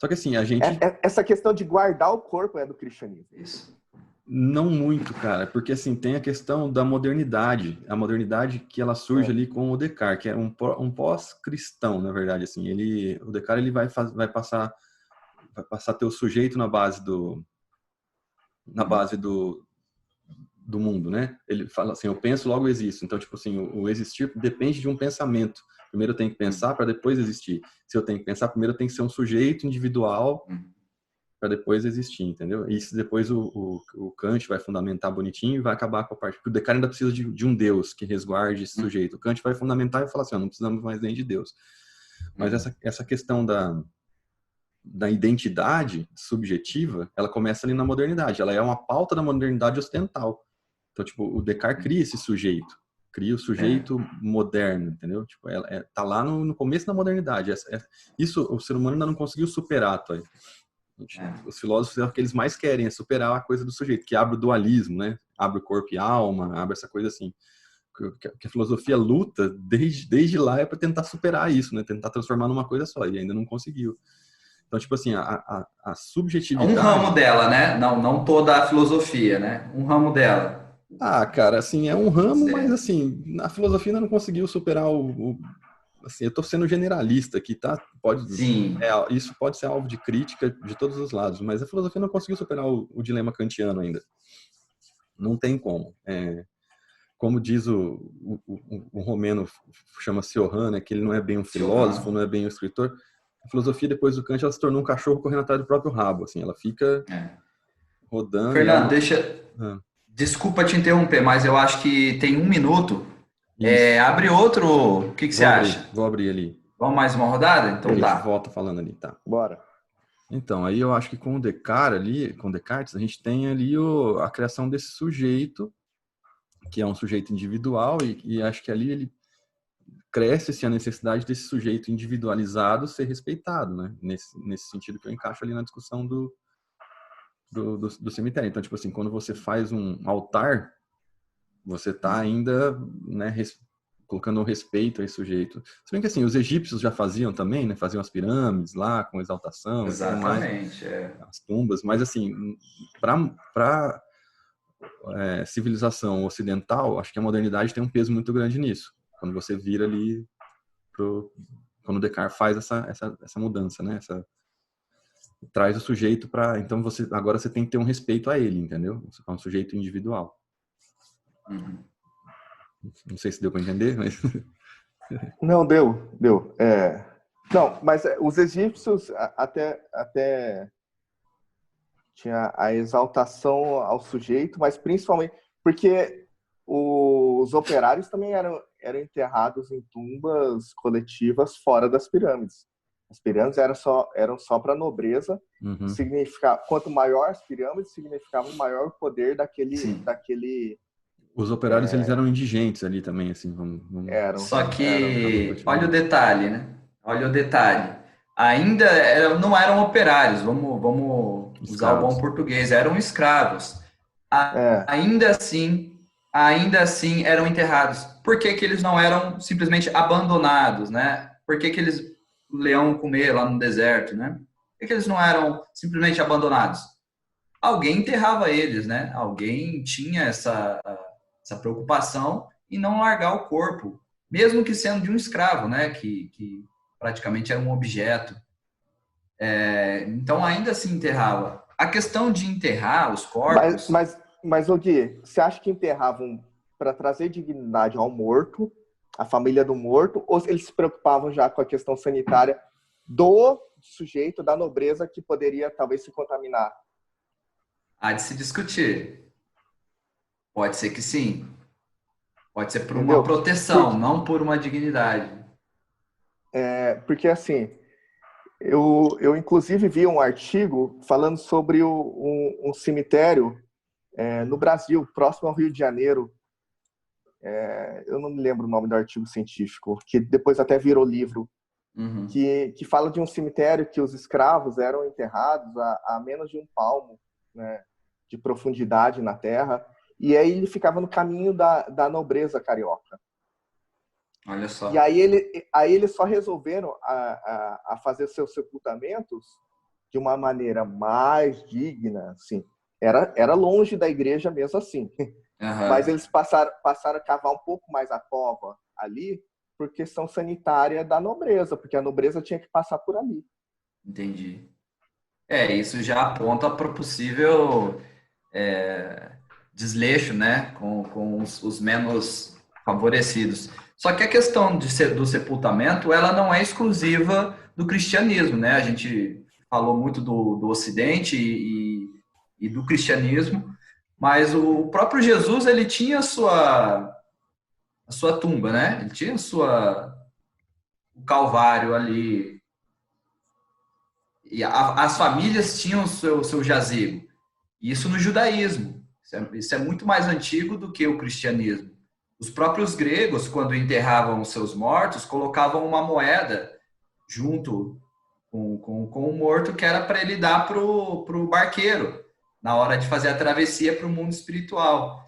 Só que assim, a gente. Essa questão de guardar o corpo é do cristianismo. Isso. Não muito, cara, porque assim, tem a questão da modernidade, a modernidade que ela surge ali com o Descartes, que é um pós-cristão, na verdade, assim, o Descartes ele vai passar a ter o sujeito na base do mundo, né? Ele fala assim, eu penso, logo existo. Então, tipo assim, o existir depende de um pensamento. Primeiro eu tenho que pensar para depois existir. Se eu tenho que pensar, primeiro tem que ser um sujeito individual para depois existir, entendeu? E isso depois o Kant vai fundamentar bonitinho e vai acabar com a parte... Porque o Descartes ainda precisa de um Deus que resguarde esse sujeito. O Kant vai fundamentar e falar assim, não precisamos mais nem de Deus. Mas essa questão da identidade subjetiva, ela começa ali na modernidade. Ela é uma pauta da modernidade ocidental. Então, tipo, o Descartes cria esse sujeito. Cria o sujeito moderno, entendeu? Tipo, tá lá no começo da modernidade. Isso o ser humano ainda não conseguiu superar, tá? Os filósofos é o que eles mais querem, é superar a coisa do sujeito, que abre o dualismo, né? Abre o corpo e alma, abre essa coisa assim. Que a filosofia luta desde lá é para tentar superar isso, né? Tentar transformar numa coisa só, e ainda não conseguiu. Então, tipo assim, a subjetividade... Um ramo dela, né? Não toda a filosofia, né? Um ramo dela. Cara, assim, é um ramo, mas assim, a filosofia ainda não conseguiu superar assim, eu estou sendo generalista aqui, tá? Sim. Isso pode ser alvo de crítica de todos os lados, mas a filosofia não conseguiu superar o dilema kantiano ainda. Não tem como. Como diz o romeno, chama-se Johann, né, que ele não é bem um filósofo, não é bem um escritor. A filosofia, depois do Kant, ela se tornou um cachorro correndo atrás do próprio rabo. Assim, ela fica rodando. Fernando, desculpa te interromper, mas eu acho que tem 1 minuto. Abre outro. O que você acha? Vou abrir ali. Vamos mais uma rodada? Então a gente tá. volta falando ali, tá? Bora. Então, aí eu acho que com o Descartes, a gente tem ali a criação desse sujeito, que é um sujeito individual, e acho que ali ele cresce-se a necessidade desse sujeito individualizado ser respeitado, né? Nesse sentido que eu encaixo ali na discussão do cemitério. Então, tipo assim, quando você faz um altar, você está ainda, né, colocando um respeito a esse sujeito. Se bem que assim, os egípcios já faziam também, né? Faziam as pirâmides lá com exaltação, exatamente, as tumbas, mas assim, para civilização ocidental, acho que a modernidade tem um peso muito grande nisso. Quando você vira ali quando o Descartes faz essa mudança, né? Traz o sujeito para, então agora você tem que ter um respeito a ele, entendeu? Você é um sujeito individual. Uhum. Não sei se deu para entender, mas não deu. Não, mas os egípcios até tinha a exaltação ao sujeito, mas principalmente porque os operários também eram enterrados em tumbas coletivas fora das pirâmides. As pirâmides eram só para a nobreza. Uhum. Quanto maior as pirâmides, significava maior o poder daquele. Os operários eles eram indigentes ali também, assim. Só que olha o detalhe, né? Olha o detalhe. Ainda não eram operários. Vamos usar o bom português. Eram escravos. Ainda assim eram enterrados. Por que eles não eram simplesmente abandonados, né? Por que eles o leão comer lá no deserto, né? Por que eles não eram simplesmente abandonados? Alguém enterrava eles, né? Alguém tinha essa preocupação em não largar o corpo, mesmo que sendo de um escravo, né? Que praticamente era um objeto. Então ainda se enterrava. A questão de enterrar os corpos... Mas Gui, você acha que enterravam para trazer dignidade ao morto, a família do morto, ou eles se preocupavam já com a questão sanitária do sujeito, da nobreza, que poderia talvez se contaminar? Há de se discutir. Pode ser que sim. Pode ser por uma proteção, não por uma dignidade. Porque assim, eu inclusive vi um artigo falando sobre um cemitério no Brasil, próximo ao Rio de Janeiro. Eu não me lembro o nome do artigo científico, que depois até virou livro, que fala de um cemitério que os escravos eram enterrados a menos de 1 palmo, né, de profundidade na terra, e aí ele ficava no caminho da nobreza carioca. Olha só. E aí eles só resolveram a fazer seus sepultamentos de uma maneira mais digna, assim. Era longe da igreja mesmo assim. Uhum. Mas eles passaram a cavar um pouco mais a cova ali por questão sanitária da nobreza, porque a nobreza tinha que passar por ali. Entendi. Isso já aponta para o possível desleixo, né, com os menos favorecidos. Só que a questão do sepultamento, ela não é exclusiva do cristianismo, né? A gente falou muito do Ocidente e do cristianismo, mas o próprio Jesus, ele tinha a sua tumba, né? Ele tinha o Calvário ali. E as famílias tinham o seu jazigo. Isso no judaísmo. Isso é muito mais antigo do que o cristianismo. Os próprios gregos, quando enterravam os seus mortos, colocavam uma moeda junto com o morto, que era para ele dar para o barqueiro, na hora de fazer a travessia para o mundo espiritual.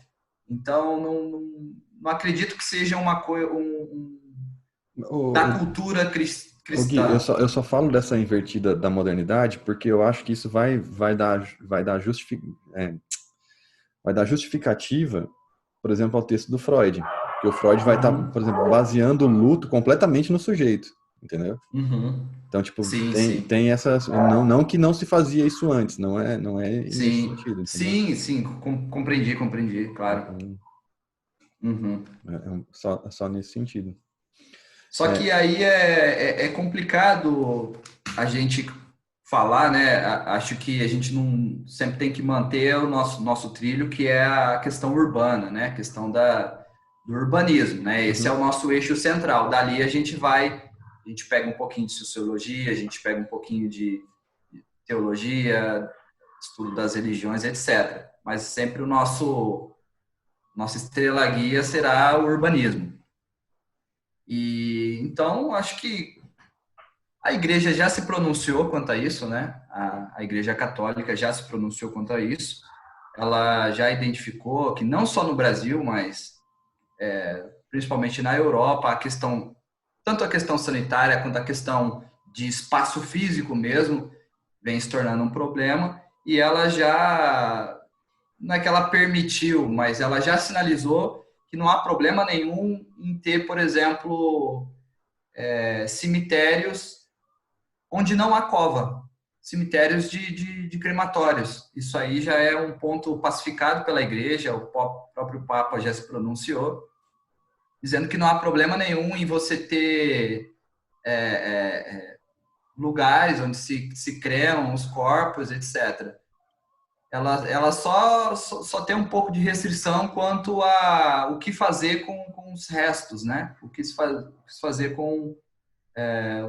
Então, não acredito que seja uma coisa da cultura cristã. Gui, eu só falo dessa invertida da modernidade porque eu acho que isso vai dar justificativa, por exemplo, ao texto do Freud. Porque o Freud vai estar, por exemplo, baseando o luto completamente no sujeito, entendeu? Então, tipo, tem essa... Não que não se fazia isso antes, não é nesse sentido, entendeu? Sim, compreendi, claro. Só nesse sentido. Só que aí é complicado a gente falar, né? Acho que a gente não sempre tem que manter o nosso trilho, que é a questão urbana, né? A questão do urbanismo, né? Esse é o nosso eixo central. Dali a gente pega um pouquinho de sociologia, a gente pega um pouquinho de teologia, estudo das religiões, etc. Mas sempre nossa estrela guia será o urbanismo. E então acho que a igreja já se pronunciou quanto a isso, né? A igreja católica já se pronunciou quanto a isso. Ela já identificou que não só no Brasil, mas principalmente na Europa, tanto a questão sanitária quanto a questão de espaço físico mesmo vem se tornando um problema, e ela já, não é que ela permitiu, mas ela já sinalizou que não há problema nenhum em ter, por exemplo, cemitérios onde não há cova, cemitérios de crematórios. Isso aí já é um ponto pacificado pela igreja, o próprio Papa já se pronunciou, dizendo que não há problema nenhum em você ter lugares onde se cremam os corpos, etc. Ela só tem um pouco de restrição quanto a o que fazer com os restos, né? O que se fazer com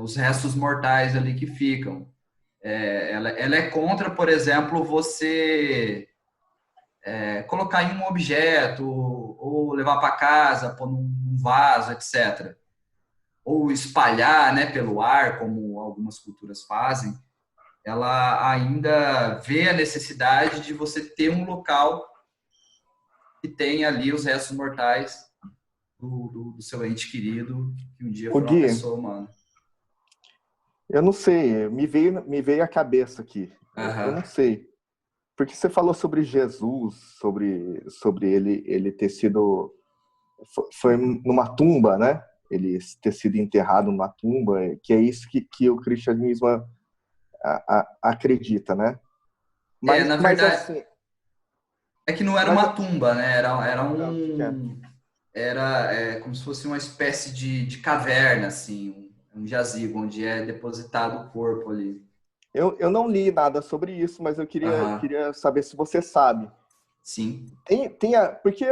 os restos mortais ali que ficam. Ela é contra, por exemplo, você colocar em um objeto ou levar para casa, pôr num vaso, etc. Ou espalhar, né, pelo ar, como algumas culturas fazem. Ela ainda vê a necessidade de você ter um local que tenha ali os restos mortais do seu ente querido, que um dia foi uma pessoa humana. Eu não sei, me veio à cabeça aqui. Eu não sei. Porque você falou sobre Jesus, sobre ele ter sido... Foi numa tumba, né? Ele ter sido enterrado numa tumba, que é isso que o cristianismo acredita, né? Mas, na verdade, assim, é que não era uma tumba, né? Era como se fosse uma espécie de caverna, assim, um jazigo, onde é depositado o corpo ali. Eu não li nada sobre isso, mas eu queria saber se você sabe. Sim. Porque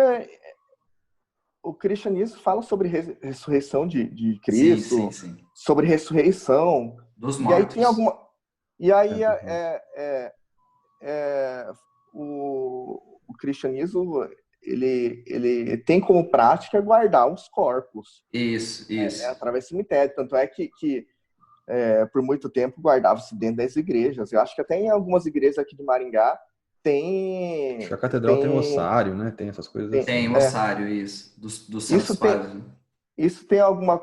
o cristianismo fala sobre ressurreição de Cristo, sim. sobre ressurreição dos mortos. E aí o cristianismo ele tem como prática guardar os corpos. Isso. Através do cemitério. Tanto é que por muito tempo guardava-se dentro das igrejas. Eu acho que até em algumas igrejas aqui de Maringá tem... Acho que a catedral tem ossário, né? Tem essas coisas assim. Tem ossário, isso. Dos santos padres. Isso tem alguma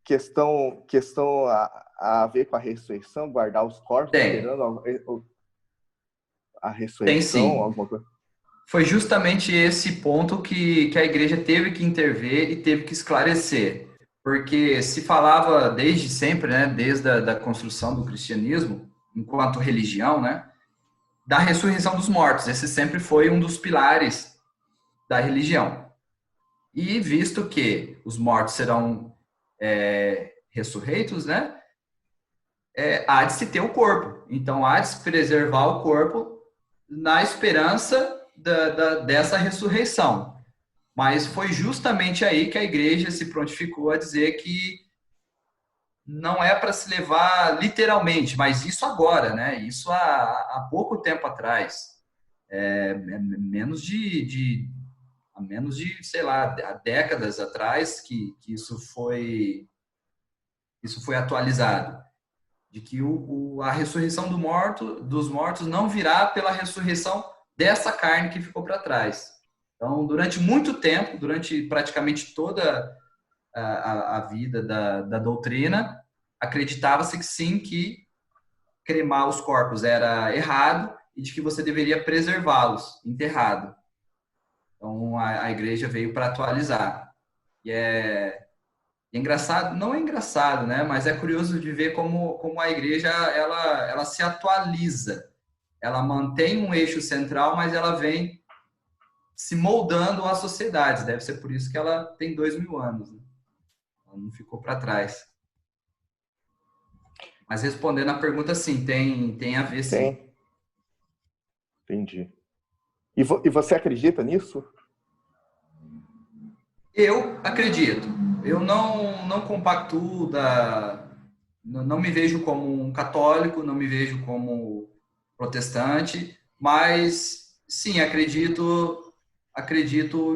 questão a ver com a ressurreição? Guardar os corpos? Esperando a ressurreição? Tem sim. Alguma coisa? Foi justamente esse ponto que a igreja teve que intervir e teve que esclarecer. Porque se falava desde sempre, né, desde a construção do cristianismo, enquanto religião, né, da ressurreição dos mortos. Esse sempre foi um dos pilares da religião. E visto que os mortos serão ressurreitos, né, há de se ter o corpo. Então, há de se preservar o corpo na esperança dessa ressurreição. Mas foi justamente aí que a igreja se prontificou a dizer que não é para se levar literalmente, mas isso agora, né? Isso há pouco tempo atrás, menos de, sei lá, há décadas atrás que isso foi atualizado, de que a ressurreição dos mortos não virá pela ressurreição dessa carne que ficou para trás. Então, durante muito tempo, durante praticamente toda a vida da doutrina, acreditava-se que sim, que cremar os corpos era errado e de que você deveria preservá-los, enterrado. Então, a igreja veio para atualizar. E é engraçado, não é engraçado, né? Mas é curioso de ver como a igreja ela se atualiza. Ela mantém um eixo central, mas ela vem se moldando às sociedades. Deve ser por isso que ela tem 2000 anos, né? Ela não ficou para trás. Mas respondendo a pergunta, sim, tem a ver, sim. Tem. Entendi. E você acredita nisso? Eu acredito. Eu não compactuo não me vejo como um católico, não me vejo como protestante, mas sim, acredito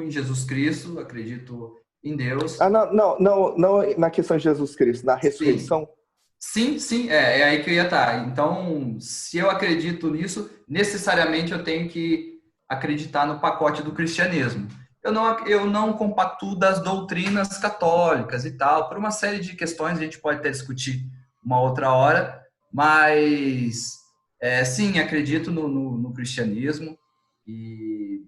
em Jesus Cristo, acredito em Deus. Não na questão de Jesus Cristo, na ressurreição. Sim, é aí que eu ia estar. Então, se eu acredito nisso, necessariamente eu tenho que acreditar no pacote do cristianismo. Eu não compactuo das doutrinas católicas e tal, por uma série de questões, a gente pode até discutir uma outra hora, mas sim, acredito no cristianismo e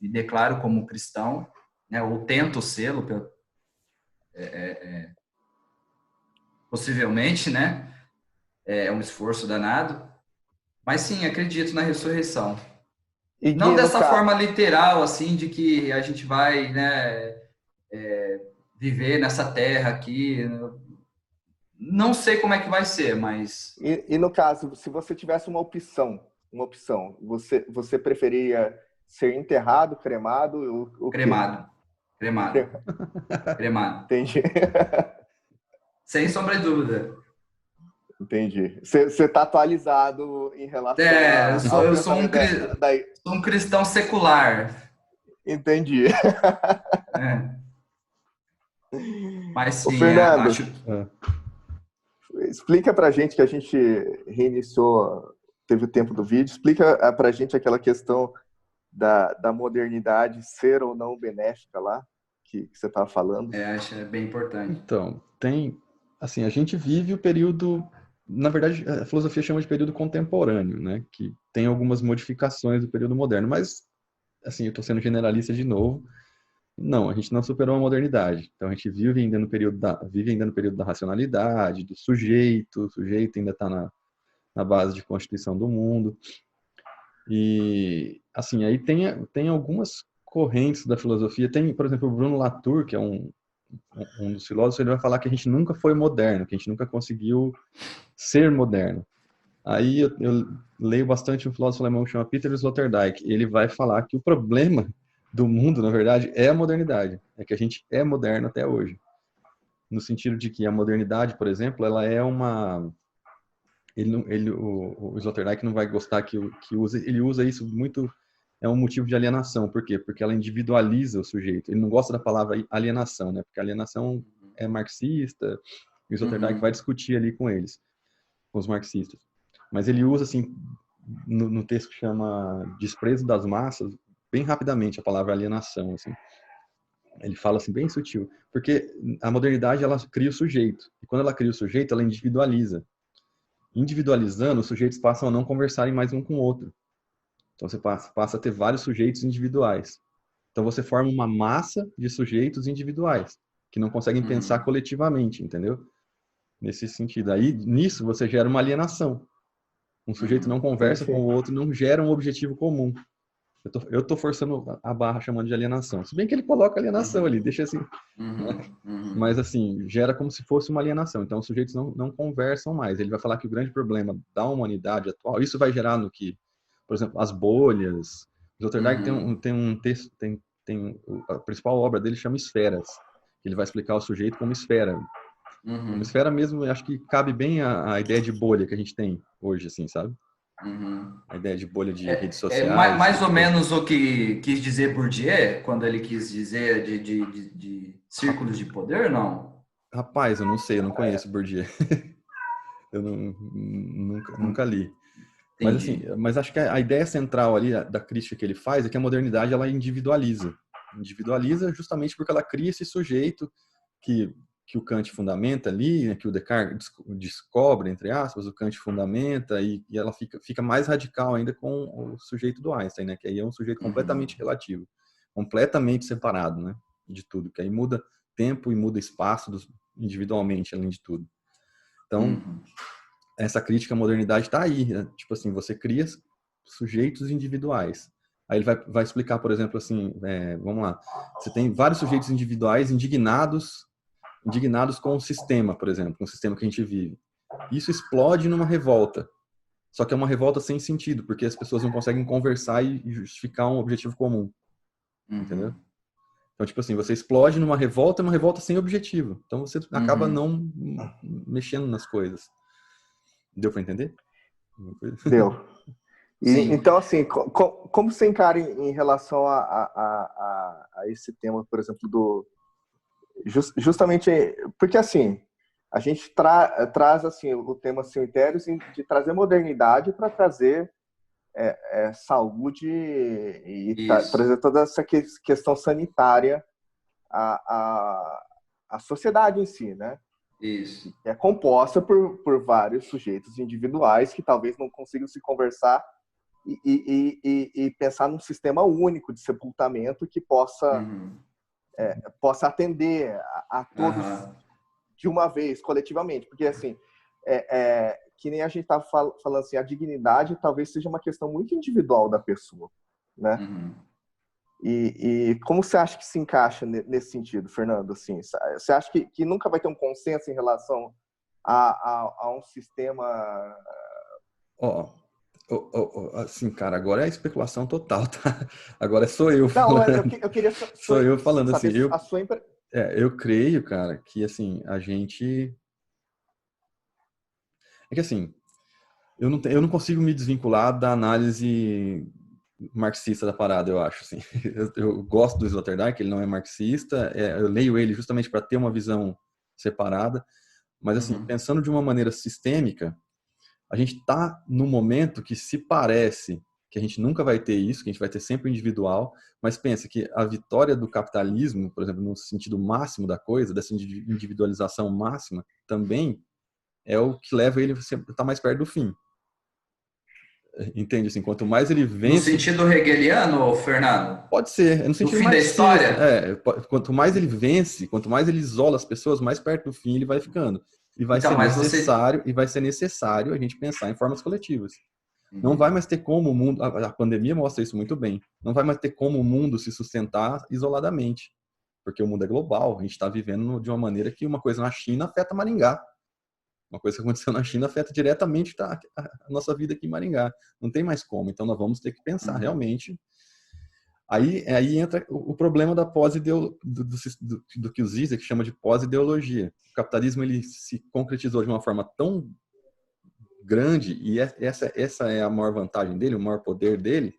declaro como cristão, né, ou tento sê-lo, possivelmente, né? É um esforço danado, mas sim, acredito na ressurreição. E Não Gui, dessa forma literal, assim, de que a gente vai, né, viver nessa terra aqui. Não sei como é que vai ser, mas... E no caso, se você tivesse uma opção, você preferia ser enterrado, cremado, o quê? Cremado. Entendi. Sem sombra de dúvida. Entendi. Você está atualizado em relação eu sou um cristão secular. Entendi. Mas sim, Ô, Fernando, acho... explica pra gente que a gente reiniciou, teve o tempo do vídeo, explica pra gente aquela questão da modernidade ser ou não benéfica lá, que você estava falando. Acho bem importante. Então, assim, a gente vive o período, na verdade, a filosofia chama de período contemporâneo, né? Que tem algumas modificações do período moderno, mas, assim, eu estou sendo generalista de novo. Não, a gente não superou a modernidade. Então, a gente vive ainda no período da racionalidade, do sujeito. O sujeito ainda está na base de constituição do mundo. E, assim, aí tem algumas correntes da filosofia. Tem, por exemplo, o Bruno Latour, que é um dos filósofos, ele vai falar que a gente nunca foi moderno, que a gente nunca conseguiu ser moderno. Aí eu leio bastante um filósofo alemão que chama Peter Sloterdijk. Ele vai falar que o problema do mundo, na verdade, é a modernidade. É que a gente é moderno até hoje. No sentido de que a modernidade, por exemplo, ela é uma... O Sloterdijk não vai gostar que ele usa isso muito... É um motivo de alienação. Por quê? Porque ela individualiza o sujeito. Ele não gosta da palavra alienação, né? Porque alienação é marxista, e o Sloterdijk vai discutir ali com eles, com os marxistas. Mas ele usa, assim, no texto que chama Desprezo das Massas, bem rapidamente a palavra alienação, assim. Ele fala assim, bem sutil. Porque a modernidade, ela cria o sujeito. E quando ela cria o sujeito, ela individualiza. Individualizando, os sujeitos passam a não conversarem mais um com o outro. Então, você passa a ter vários sujeitos individuais. Então, você forma uma massa de sujeitos individuais, que não conseguem pensar coletivamente, entendeu? Nesse sentido. Aí, nisso, você gera uma alienação. Um sujeito não conversa com o outro, não gera um objetivo comum. Eu tô forçando a barra chamando de alienação. Se bem que ele coloca alienação ali, deixa assim. Mas, assim, gera como se fosse uma alienação. Então, os sujeitos não conversam mais. Ele vai falar que o grande problema da humanidade atual, isso vai gerar no que, por exemplo, as bolhas. O Sloterdijk tem um texto, a principal obra dele chama Esferas. Ele vai explicar o sujeito como esfera. Uma esfera mesmo, acho que cabe bem a ideia de bolha que a gente tem hoje, assim, sabe? A ideia de bolha de redes sociais. Mais ou menos o que quis dizer Bourdieu, quando ele quis dizer de círculos de poder, não? Rapaz, eu não sei, eu não conheço Bourdieu. Eu nunca li. Mas, assim, acho que a ideia central ali da crítica que ele faz é que a modernidade, ela individualiza. Individualiza justamente porque ela cria esse sujeito que o Kant fundamenta ali, né, que o Descartes descobre, entre aspas, o Kant fundamenta, e ela fica mais radical ainda com o sujeito do Einstein, né, que aí é um sujeito completamente relativo, completamente separado, né, de tudo, que aí muda tempo e muda espaço individualmente, além de tudo. Então, essa crítica à modernidade está aí, né? Tipo assim, você cria sujeitos individuais. Aí ele vai explicar, por exemplo, assim, vamos lá, você tem vários sujeitos individuais indignados com o sistema, por exemplo, com o sistema que a gente vive. Isso explode numa revolta. Só que é uma revolta sem sentido, porque as pessoas não conseguem conversar e justificar um objetivo comum. Entendeu? Então, tipo assim, você explode numa revolta, é uma revolta sem objetivo. Então, você acaba não mexendo nas coisas. Deu para entender? Deu. Então, assim, como você encara em relação a esse tema, por exemplo, justamente porque, assim, a gente traz assim, o tema cemitérios de trazer modernidade para trazer saúde e trazer toda essa questão sanitária à sociedade em si, né? Isso. É composta por vários sujeitos individuais que talvez não consigam se conversar e pensar num sistema único de sepultamento que possa atender a todos de uma vez, coletivamente. Porque, assim, que nem a gente estava falando, assim, a dignidade talvez seja uma questão muito individual da pessoa, né? E como você acha que se encaixa nesse sentido, Fernando? Assim, você acha que nunca vai ter um consenso em relação a um sistema... Assim, cara, agora é especulação total, tá? Agora sou eu falando. Não, eu queria sou eu falando assim. a sua eu creio, cara, que assim, a gente... É que assim, eu não consigo me desvincular da análise marxista da parada, eu acho, assim. Eu gosto do Sloterdijk, ele não é marxista, eu leio ele justamente para ter uma visão separada, mas assim, pensando de uma maneira sistêmica, a gente está num momento que se parece que a gente nunca vai ter isso, que a gente vai ter sempre o individual, mas pensa que a vitória do capitalismo, por exemplo, no sentido máximo da coisa, dessa individualização máxima, também é o que leva ele a estar mais perto do fim. Entende? Assim, quanto mais ele vence... No sentido hegeliano, Fernando? Pode ser, no sentido fim da história? Quanto mais ele vence, quanto mais ele isola as pessoas, mais perto do fim ele vai ficando. E vai ser necessário a gente pensar em formas coletivas. Não vai mais ter como o mundo... A pandemia mostra isso muito bem. Não vai mais ter como o mundo se sustentar isoladamente. Porque o mundo é global. A gente está vivendo de uma maneira que uma coisa na China afeta Maringá. Uma coisa que aconteceu na China afeta diretamente a nossa vida aqui em Maringá. Não tem mais como. Então, nós vamos ter que pensar realmente. Aí entra o problema da do que o Zizek chama de pós-ideologia. O capitalismo ele se concretizou de uma forma tão grande, e essa é a maior vantagem dele, o maior poder dele,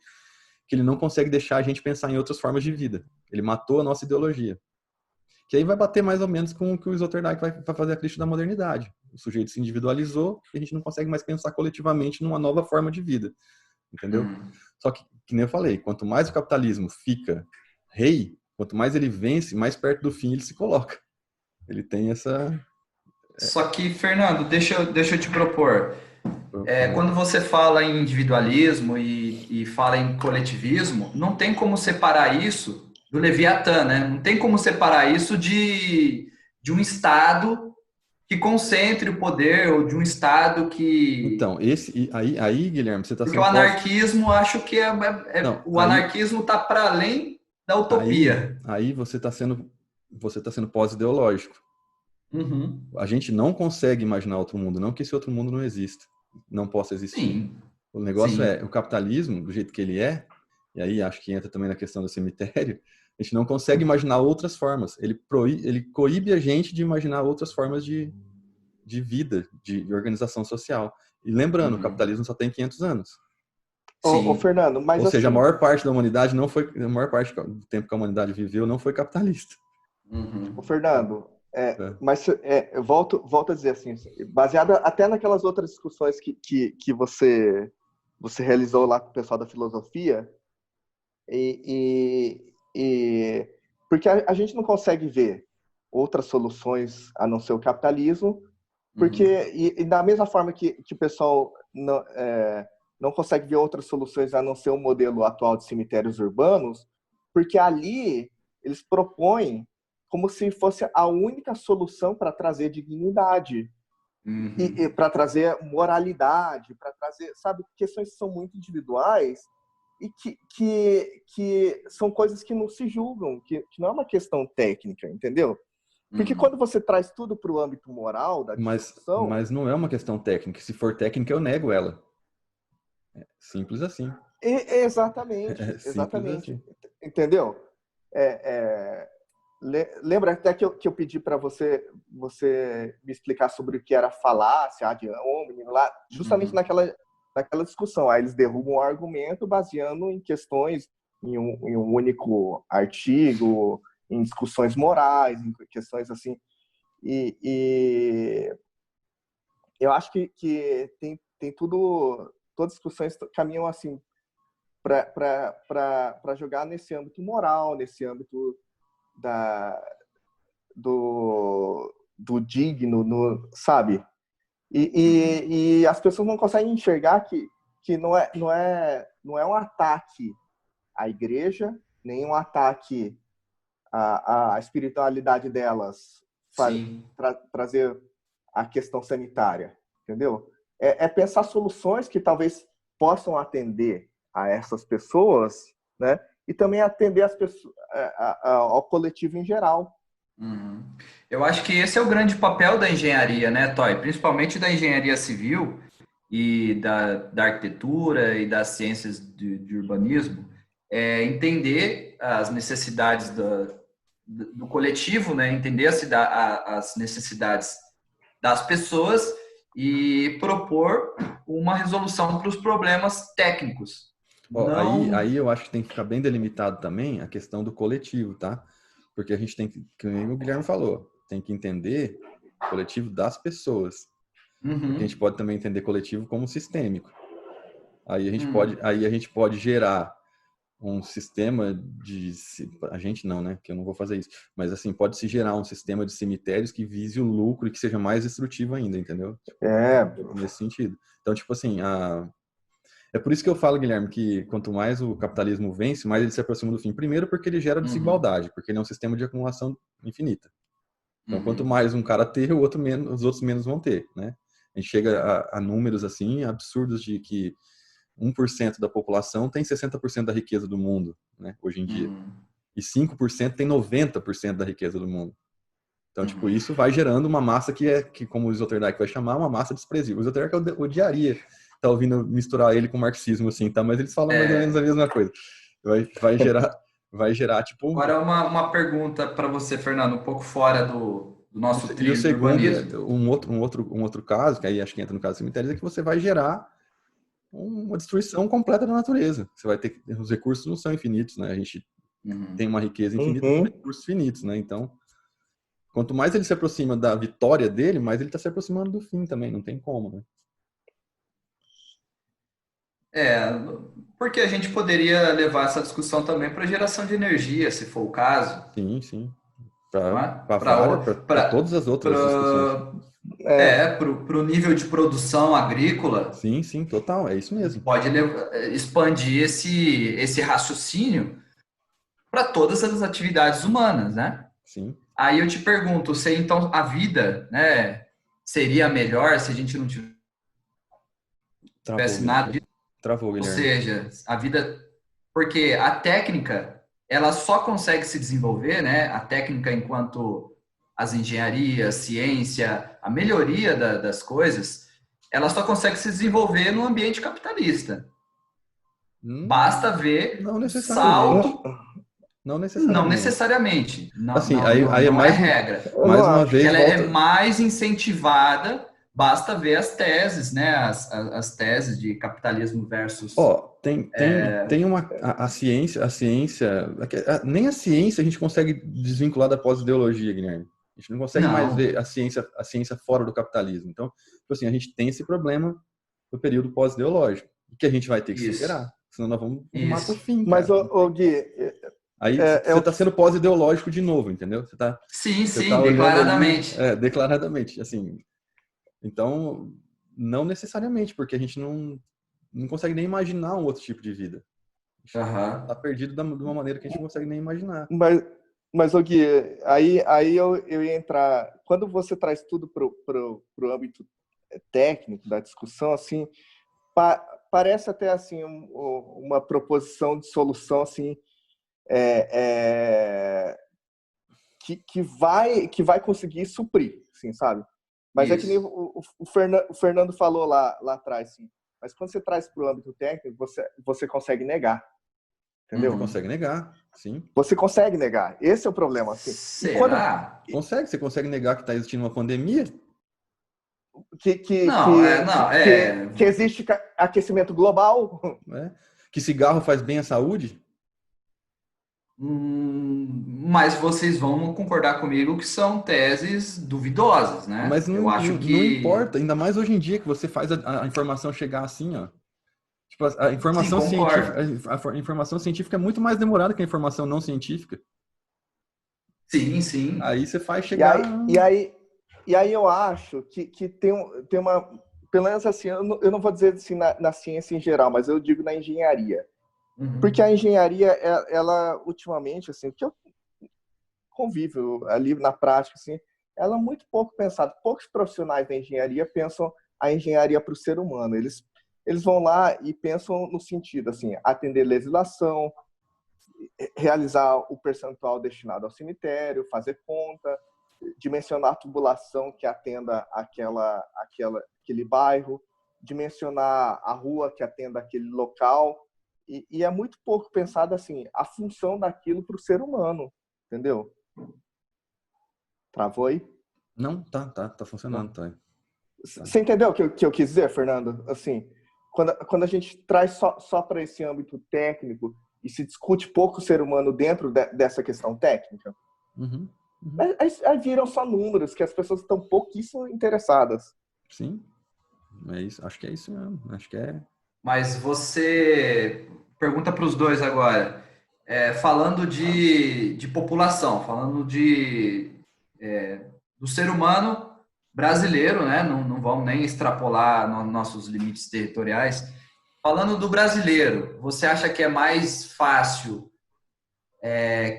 que ele não consegue deixar a gente pensar em outras formas de vida. Ele matou a nossa ideologia. Que aí vai bater mais ou menos com o que o Sloterdijk vai fazer a crítica da modernidade. O sujeito se individualizou e a gente não consegue mais pensar coletivamente numa nova forma de vida. Entendeu? Só que nem eu falei, quanto mais o capitalismo fica rei, quanto mais ele vence, mais perto do fim ele se coloca. Ele tem essa... Só que, Fernando, deixa eu te propor. Quando você fala em individualismo e fala em coletivismo, não tem como separar isso do Leviatã, né? Não tem como separar isso de um Estado que concentre o poder, ou de um Estado que... Então, aí Guilherme, você está sendo... Porque o anarquismo, acho que o anarquismo está para além da utopia. Aí você está sendo pós-ideológico. A gente não consegue imaginar outro mundo, não que esse outro mundo não exista, não possa existir. Sim. O negócio o capitalismo, do jeito que ele é, e aí acho que entra também na questão do cemitério, a gente não consegue imaginar outras formas. Ele coíbe a gente de imaginar outras formas de vida, de organização social. E lembrando, o capitalismo só tem 500 anos. Ô, Fernando, mas Ou seja, a maior parte da humanidade a maior parte do tempo que a humanidade viveu não foi capitalista. Ô, Fernando, mas eu volto a dizer assim, baseado até naquelas outras discussões que você realizou lá com o pessoal da filosofia, porque a gente não consegue ver outras soluções a não ser o capitalismo, porque e da mesma forma que o pessoal não consegue ver outras soluções a não ser o modelo atual de cemitérios urbanos, porque ali eles propõem como se fosse a única solução para trazer dignidade e para trazer moralidade, para trazer, sabe, questões que são muito individuais e que são coisas que não se julgam, que não é uma questão técnica, entendeu? Porque quando você traz tudo para o âmbito moral da discussão... Mas não é uma questão técnica. Se for técnica, eu nego ela. É simples assim. Exatamente, exatamente. Assim. Entendeu? Lembra até que eu pedi para você me explicar sobre o que era falácia, ad hominem, lá, justamente naquela discussão. Aí eles derrubam o argumento baseando em questões, em um único artigo, em discussões morais, em questões assim. E eu acho que tem tudo, todas as discussões caminham assim para jogar nesse âmbito moral, nesse âmbito do digno, sabe? E as pessoas não conseguem enxergar que não é um ataque à igreja, nem um ataque à espiritualidade delas, trazer a questão sanitária, entendeu? É pensar soluções que talvez possam atender a essas pessoas, né? E também atender as pessoas, ao coletivo em geral. Eu acho que esse é o grande papel da engenharia, né, Toy? Principalmente da engenharia civil e da arquitetura e das ciências de urbanismo, é entender as necessidades do coletivo, né? Entender as necessidades das pessoas e propor uma resolução para os problemas técnicos. Aí eu acho que tem que ficar bem delimitado também a questão do coletivo, tá? Porque a gente tem que, como o Guilherme falou, tem que entender o coletivo das pessoas. A gente pode também entender coletivo como sistêmico. Aí a gente pode gerar um sistema de... A gente não, né? Que eu não vou fazer isso. Mas assim, pode-se gerar um sistema de cemitérios que vise o lucro e que seja mais destrutivo ainda, entendeu? Nesse sentido. Então, tipo assim, é por isso que eu falo, Guilherme, que quanto mais o capitalismo vence, mais ele se aproxima do fim. Primeiro porque ele gera desigualdade, porque ele é um sistema de acumulação infinita. Então, quanto mais um cara ter, os outros menos vão ter, né? A gente chega a números assim absurdos de que 1% da população tem 60% da riqueza do mundo, né, hoje em dia. E 5% tem 90% da riqueza do mundo. Então, tipo, isso vai gerando uma massa que como o Sloterdijk vai chamar, uma massa desprezível. O Sloterdijk odiaria tá ouvindo misturar ele com o marxismo, assim, tá? Mas eles falam mais ou menos a mesma coisa. Vai gerar, tipo... Agora, uma pergunta para você, Fernando, um pouco fora do nosso trilho. E o segundo, um outro caso, que aí acho que entra no caso dos cemitérios, é que você vai gerar uma destruição completa da natureza. Você vai ter... Os recursos não são infinitos, né? A gente tem uma riqueza infinita com recursos finitos, né? Então, quanto mais ele se aproxima da vitória dele, mais ele está se aproximando do fim também. Não tem como, né? Porque a gente poderia levar essa discussão também para geração de energia, se for o caso. Sim. Para todas as outras discussões. Para o nível de produção agrícola. Sim, total, é isso mesmo. Pode expandir esse raciocínio para todas as atividades humanas, né? Sim. Aí eu te pergunto, se então a vida, né, seria melhor se a gente não tivesse nada disso? Travou, Guilherme. Ou seja, a vida... Porque a técnica, ela só consegue se desenvolver, né? A técnica enquanto as engenharias, ciência, a melhoria das coisas, ela só consegue se desenvolver no ambiente capitalista. Basta ver não salto... Não necessariamente. Não necessariamente. Assim, aí é mais regra. Mais uma vez, ela é mais incentivada... Basta ver as teses, né? As teses de capitalismo versus... Tem a ciência... Nem a ciência a gente consegue desvincular da pós-ideologia, Guilherme. A gente não consegue mais ver a ciência fora do capitalismo. Então, tipo assim, a gente tem esse problema do período pós-ideológico, que a gente vai ter que superar. Senão nós vamos rumar pro fim, cara. Mas, Gui... Aí você está sendo pós-ideológico de novo, entendeu? Sim, declaradamente. Declaradamente, assim... Então, não necessariamente, porque a gente não consegue nem imaginar um outro tipo de vida. A gente está perdido de uma maneira que a gente não consegue nem imaginar. Mas, ô Gui, aí eu ia entrar... Quando você traz tudo pro âmbito técnico da discussão, assim, parece até assim uma proposição de solução assim que vai conseguir suprir, assim, sabe? Mas Isso. é que nem o Fernando falou lá atrás, assim. Mas quando você traz para o âmbito técnico, você consegue negar, entendeu? Você consegue negar, sim. Você consegue negar. Esse é o problema, assim. Será? Você consegue negar que está existindo uma pandemia? Que existe aquecimento global. Né? Que cigarro faz bem à saúde? Mas vocês vão concordar comigo que são teses duvidosas, né? Mas Eu acho que não importa, ainda mais hoje em dia que você faz a informação chegar assim, ó. Tipo, a informação Sim, científica, a informação científica é muito mais demorada que a informação não científica. Sim. Aí você faz chegar... E aí eu acho que tem uma... Pelo menos assim, eu não vou dizer assim na ciência em geral, mas eu digo na engenharia. Uhum. Porque a engenharia, ela ultimamente, assim, que eu convivo ali na prática, assim, ela é muito pouco pensada. Poucos profissionais da engenharia pensam a engenharia para o ser humano. Eles vão lá e pensam no sentido, assim, atender legislação, realizar o percentual destinado ao cemitério, fazer conta, dimensionar a tubulação que atenda aquele bairro, dimensionar a rua que atenda aquele local. E é muito pouco pensado assim, a função daquilo para o ser humano, entendeu? Travou aí? Não, tá funcionando, tá. Você entendeu o que eu quis dizer, Fernando? Assim, quando a gente traz só para esse âmbito técnico e se discute pouco o ser humano dentro dessa questão técnica, aí viram só números que as pessoas estão pouquíssimo interessadas. Sim, é isso. Acho que é isso mesmo. Acho que é... Mas você pergunta para os dois agora, falando de população, falando do ser humano brasileiro, né? Não vamos nem extrapolar nossos limites territoriais. Falando do brasileiro, você acha que é mais fácil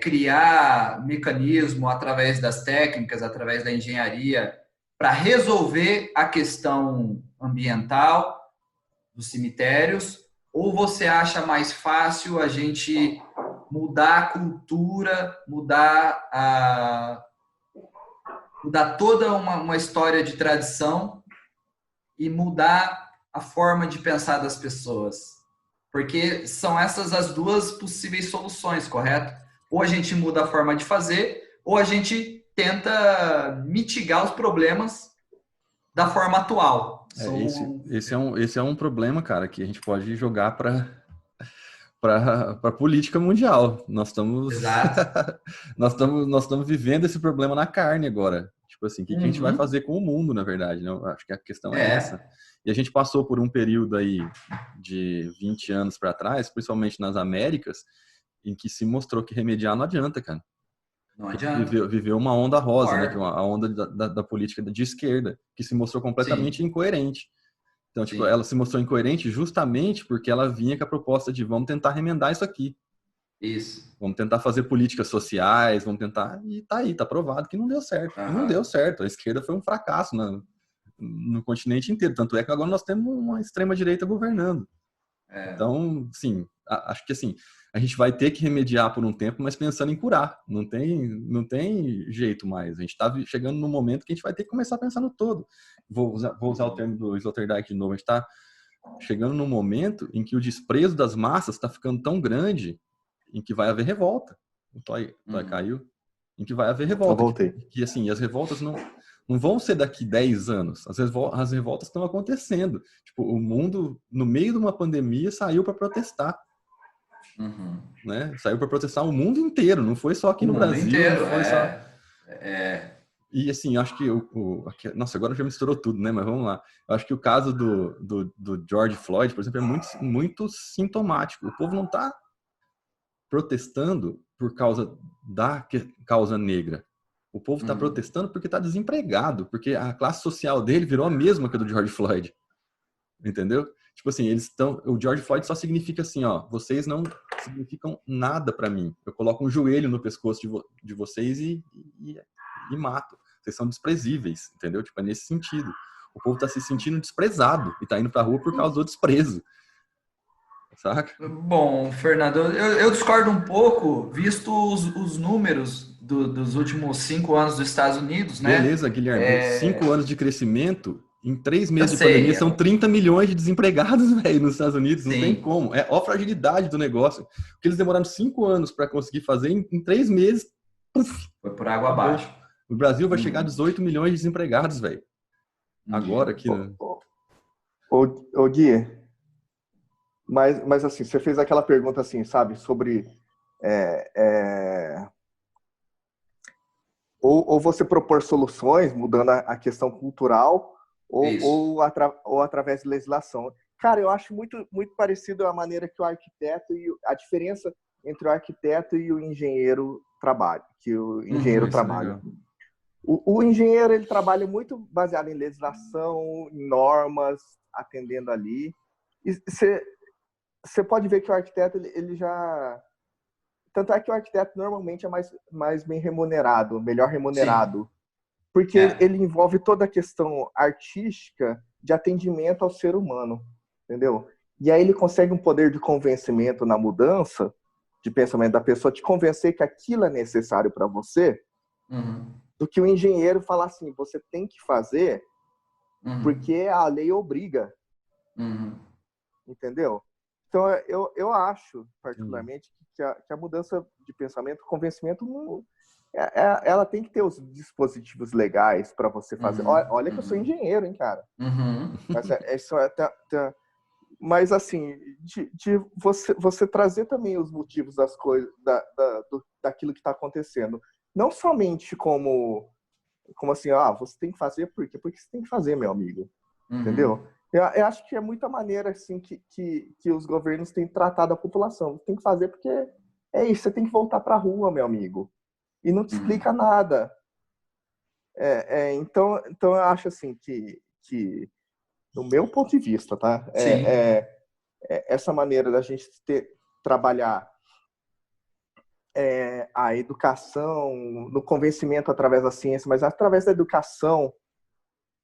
criar mecanismo através das técnicas, através da engenharia, para resolver a questão ambiental dos cemitérios, ou você acha mais fácil a gente mudar a cultura, mudar toda uma história de tradição e mudar a forma de pensar das pessoas? Porque são essas as duas possíveis soluções, correto? Ou a gente muda a forma de fazer, ou a gente tenta mitigar os problemas da forma atual. Esse é um problema, cara, que a gente pode jogar para política mundial. Nós estamos nós estamos vivendo esse problema na carne agora. Tipo assim, o que a gente vai fazer com o mundo, na verdade? Né? Acho que a questão é essa. E a gente passou por um período aí de 20 anos para trás, principalmente nas Américas, em que se mostrou que remediar não adianta, cara. Não adianta. Viveu uma onda rosa, né? Que é a onda da política de esquerda, que se mostrou completamente incoerente. Então, tipo, ela se mostrou incoerente justamente porque ela vinha com a proposta de vamos tentar remendar isso aqui. Isso. Vamos tentar fazer políticas sociais, vamos tentar... E tá aí, tá provado que não deu certo. E não deu certo. A esquerda foi um fracasso no continente inteiro. Tanto é que agora nós temos uma extrema-direita governando. Então, sim, acho que assim, a gente vai ter que remediar por um tempo, mas pensando em curar. Não tem jeito mais. A gente está chegando num momento que a gente vai ter que começar a pensar no todo. Vou usar o termo do Sloterdijk de novo. A gente está chegando num momento em que o desprezo das massas está ficando tão grande em que vai haver revolta. O Toy caiu. Em que vai haver revolta. Eu voltei. Que assim, as revoltas não vão ser daqui 10 anos. As revoltas estão acontecendo. Tipo, o mundo, no meio de uma pandemia, saiu para protestar. Né? Saiu para protestar o mundo inteiro. Não foi só aqui no Brasil. Inteiro, não foi só... E assim, acho que... Nossa, agora já misturou tudo, né? Mas vamos lá. Eu acho que o caso do George Floyd, por exemplo, é muito, muito sintomático. O povo não está protestando por causa da causa negra. O povo está protestando porque está desempregado, porque a classe social dele virou a mesma que a do George Floyd. Entendeu? Tipo assim, o George Floyd só significa assim, ó, vocês não significam nada para mim. Eu coloco um joelho no pescoço de vocês e mato. Vocês são desprezíveis, entendeu? Tipo, é nesse sentido. O povo tá se sentindo desprezado e tá indo pra rua por causa do desprezo. Saca? Bom, Fernando, eu discordo um pouco, visto os números dos últimos 5 anos dos Estados Unidos, né? Beleza, Guilherme. 5 anos de crescimento, em 3 meses Eu de pandemia, sei, são 30 milhões de desempregados, velho, nos Estados Unidos. Não Sim. tem como. É a fragilidade do negócio. Porque eles demoraram 5 anos para conseguir fazer, em 3 meses, puf, Foi por água abaixo. o Brasil vai chegar a 18 milhões de desempregados, velho. Agora aqui. Ô Gui, mas assim, você fez aquela pergunta assim, sabe, sobre ou você propor soluções, mudando a questão cultural, ou através de legislação. Cara, eu acho muito, muito parecido a maneira que o arquiteto a diferença entre o arquiteto e o engenheiro trabalha, que o engenheiro trabalha. O engenheiro, ele trabalha muito baseado em legislação, em normas, atendendo ali. E você pode ver que o arquiteto, ele já... Tanto é que o arquiteto normalmente é mais bem remunerado, melhor remunerado. Sim. Porque ele envolve toda a questão artística de atendimento ao ser humano, entendeu? E aí ele consegue um poder de convencimento na mudança de pensamento da pessoa, te convencer que aquilo é necessário para você, do que o engenheiro falar assim, você tem que fazer porque a lei obriga. Entendeu? Então, eu acho, particularmente, que a mudança de pensamento, convencimento, ela tem que ter os dispositivos legais para você fazer. Olha que eu sou engenheiro, hein, cara? Mas assim, de você trazer também os motivos das coisas, daquilo que está acontecendo. Não somente como assim, você tem que fazer, por quê? Porque você tem que fazer, meu amigo. Entendeu? Eu acho que é muita maneira assim, que os governos têm tratado a população. Você tem que fazer porque é isso, você tem que voltar para a rua, meu amigo. E não te explica nada. Então eu acho assim que do meu ponto de vista, tá? Essa maneira da gente trabalhar a educação, no convencimento através da ciência, mas através da educação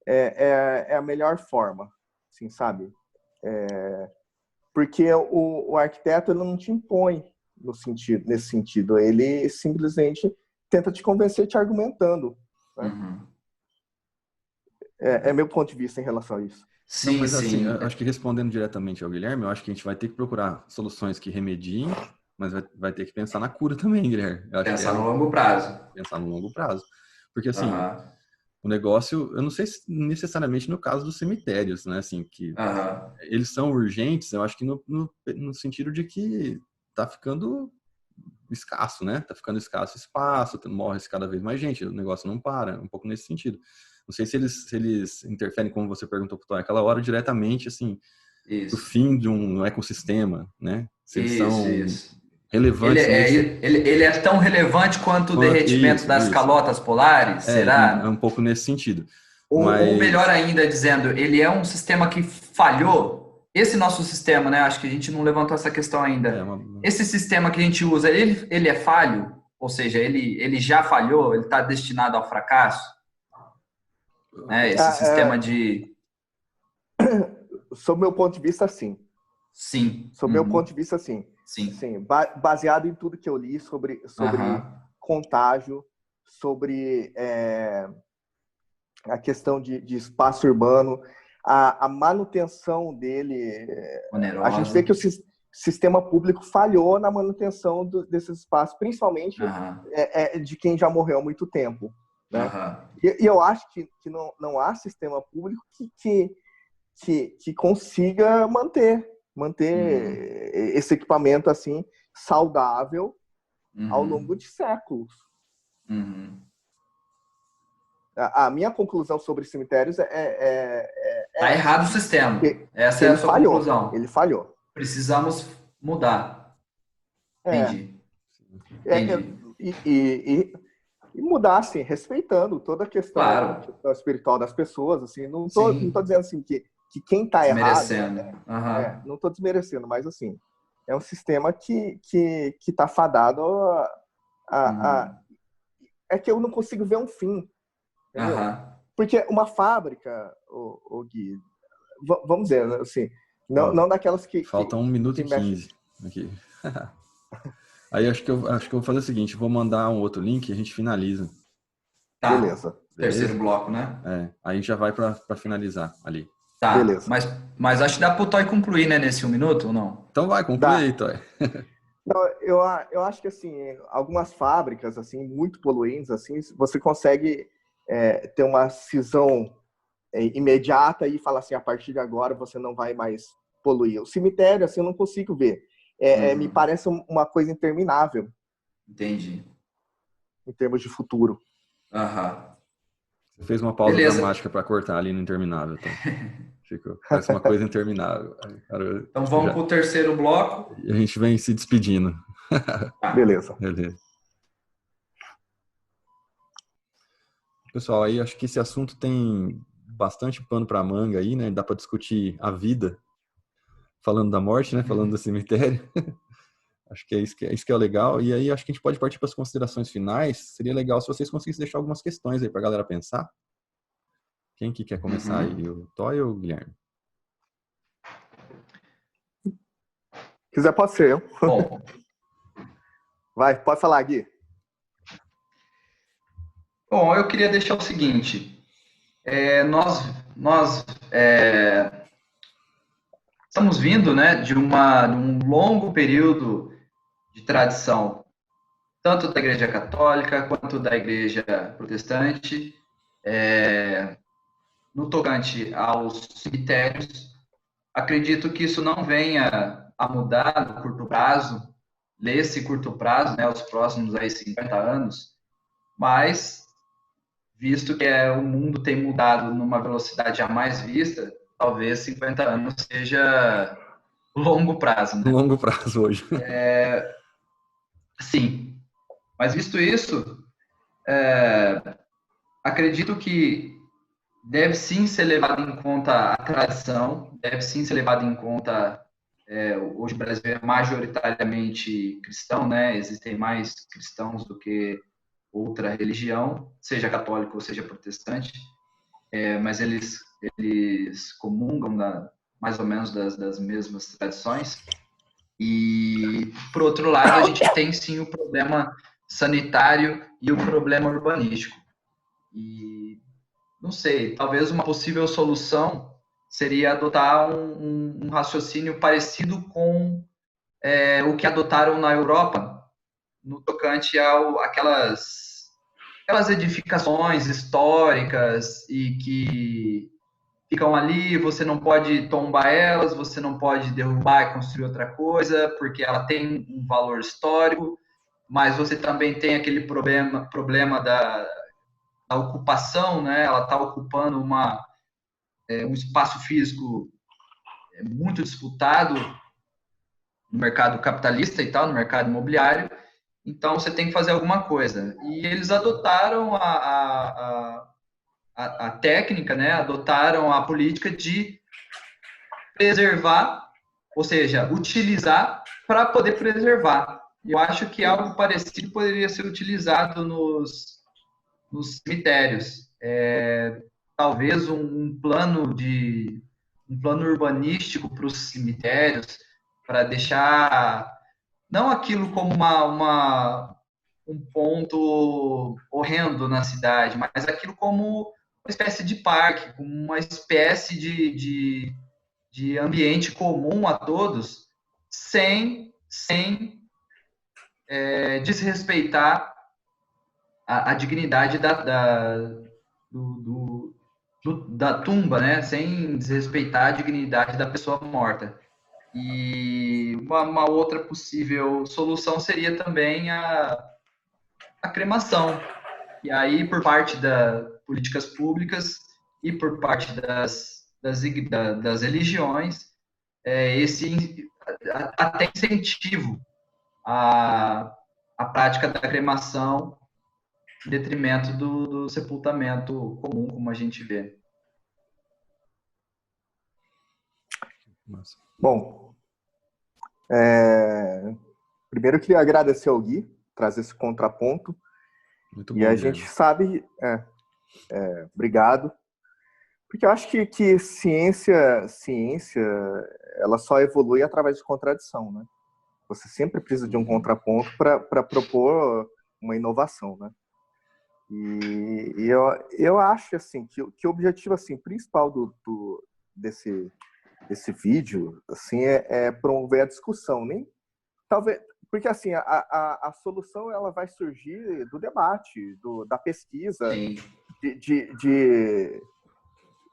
é a melhor forma, assim, sabe? Porque o arquiteto, ele não te impõe nesse sentido, ele simplesmente tenta te convencer te argumentando, né? É meu ponto de vista em relação a isso. Sim, não, mas assim, acho que respondendo diretamente ao Guilherme, eu acho que a gente vai ter que procurar soluções que remediem, mas vai ter que pensar na cura também, Guilherme. Pensar no longo prazo. Pensar no longo prazo. Porque assim, o negócio, eu não sei se necessariamente no caso dos cemitérios, né? Assim, que eles são urgentes, eu acho que no sentido de que tá ficando escasso, né? Tá ficando escasso espaço, morre cada vez mais gente, o negócio não para, um pouco nesse sentido. Não sei se eles interferem, como você perguntou pro Tom, aquela hora diretamente, assim, do fim de um ecossistema, né? Se eles são relevantes. Ele é tão relevante quanto o derretimento das calotas polares, será? É um pouco nesse sentido. Ou melhor ainda, dizendo, ele é um sistema que falhou. Esse nosso sistema, né? Acho que a gente não levantou essa questão ainda. Esse sistema que a gente usa, ele é falho? Ou seja, ele já falhou? Ele está destinado ao fracasso? Esse sistema de... Sob meu ponto de vista, sim. Sim. Sob meu ponto de vista, sim. Sim. Baseado em tudo que eu li sobre contágio, sobre a questão de espaço urbano, a manutenção dele. Onerosa. A gente vê que o sistema público falhou na manutenção desses espaços, principalmente de quem já morreu há muito tempo. Né? E eu acho que não há sistema público que consiga manter esse equipamento assim saudável ao longo de séculos. A minha conclusão sobre cemitérios tá errado o sistema. Essa é a sua conclusão. Ele falhou. Precisamos mudar. Entendi. E mudar, assim, respeitando toda a questão espiritual das pessoas, assim, não tô dizendo assim que quem tá errado, não tô desmerecendo, mas assim, é um sistema que está fadado é que eu não consigo ver um fim, entendeu? Porque uma fábrica, o Gui, vamos dizer, assim, não daquelas que... Falta 1 minuto e 15 aqui. Aí acho que eu vou fazer o seguinte, vou mandar um outro link e a gente finaliza. Tá. Beleza. Terceiro bloco, né? Aí já vai para finalizar ali. Tá. Beleza. Mas acho que dá pro Toy concluir, né, nesse 1 minuto ou não? Então vai, conclui aí, Toy. Não, eu acho que assim, algumas fábricas assim muito poluentes assim, você consegue ter uma cisão imediata e falar assim, a partir de agora você não vai mais poluir. O cemitério assim eu não consigo ver. Me parece uma coisa interminável. Entendi. Em termos de futuro. Você fez uma pausa dramática para cortar ali no interminável. Então. Parece uma coisa interminável. Então vamos para o terceiro bloco. E a gente vem se despedindo. Beleza. Pessoal, aí acho que esse assunto tem bastante pano para manga aí, né? Dá para discutir a vida, falando da morte, né? Falando do cemitério. Acho que é isso que é legal. E aí acho que a gente pode partir para as considerações finais. Seria legal se vocês conseguissem deixar algumas questões aí para a galera pensar. Quem que quer começar aí? O Toy ou o Guilherme? Quiser, pode ser eu. Bom. Vai, pode falar, Gui. Bom, eu queria deixar o seguinte. Nós estamos vindo, né, de um longo período de tradição, tanto da Igreja Católica quanto da Igreja Protestante, no tocante aos cemitérios. Acredito que isso não venha a mudar no curto prazo, nesse curto prazo, né, os próximos aí 50 anos, mas, visto que o mundo tem mudado numa velocidade jamais vista, talvez 50 anos seja longo prazo. Né? Longo prazo hoje. Sim, mas visto isso, acredito que deve sim ser levado em conta a tradição, deve sim ser levado em conta, hoje o Brasil é majoritariamente cristão, né? Existem mais cristãos do que outra religião, seja católico ou seja protestante, mas eles comungam mais ou menos das mesmas tradições. E, por outro lado, a gente tem sim o problema sanitário e o problema urbanístico. E não sei, talvez uma possível solução seria adotar um raciocínio parecido com o que adotaram na Europa, no tocante aquelas edificações históricas e que ficam ali, você não pode tombar elas, você não pode derrubar e construir outra coisa, porque ela tem um valor histórico, mas você também tem aquele problema da ocupação, né? Ela está ocupando um espaço físico muito disputado no mercado capitalista e tal, no mercado imobiliário, então você tem que fazer alguma coisa. E eles adotaram a técnica, né? Adotaram a política de preservar, ou seja, utilizar para poder preservar. Eu acho que algo parecido poderia ser utilizado nos cemitérios. Talvez um plano urbanístico para os cemitérios, para deixar não aquilo como um ponto horrendo na cidade, mas aquilo como uma espécie de parque, como uma espécie de ambiente comum a todos, sem desrespeitar a dignidade da tumba, né? Sem desrespeitar a dignidade da pessoa morta. E uma outra possível solução seria também a cremação. E aí, por parte das políticas públicas e por parte das religiões, esse até incentivo à prática da cremação em detrimento do sepultamento comum, como a gente vê. Bom, Primeiro eu queria agradecer ao Gui, trazer esse contraponto. Muito bom. E a gente sabe... obrigado. Porque eu acho que ciência, ela só evolui através de contradição, né? Você sempre precisa de um contraponto para propor uma inovação, né? E eu acho assim que o objetivo assim principal desse vídeo assim é promover a discussão, nem talvez porque assim a solução ela vai surgir do debate, da pesquisa, Sim.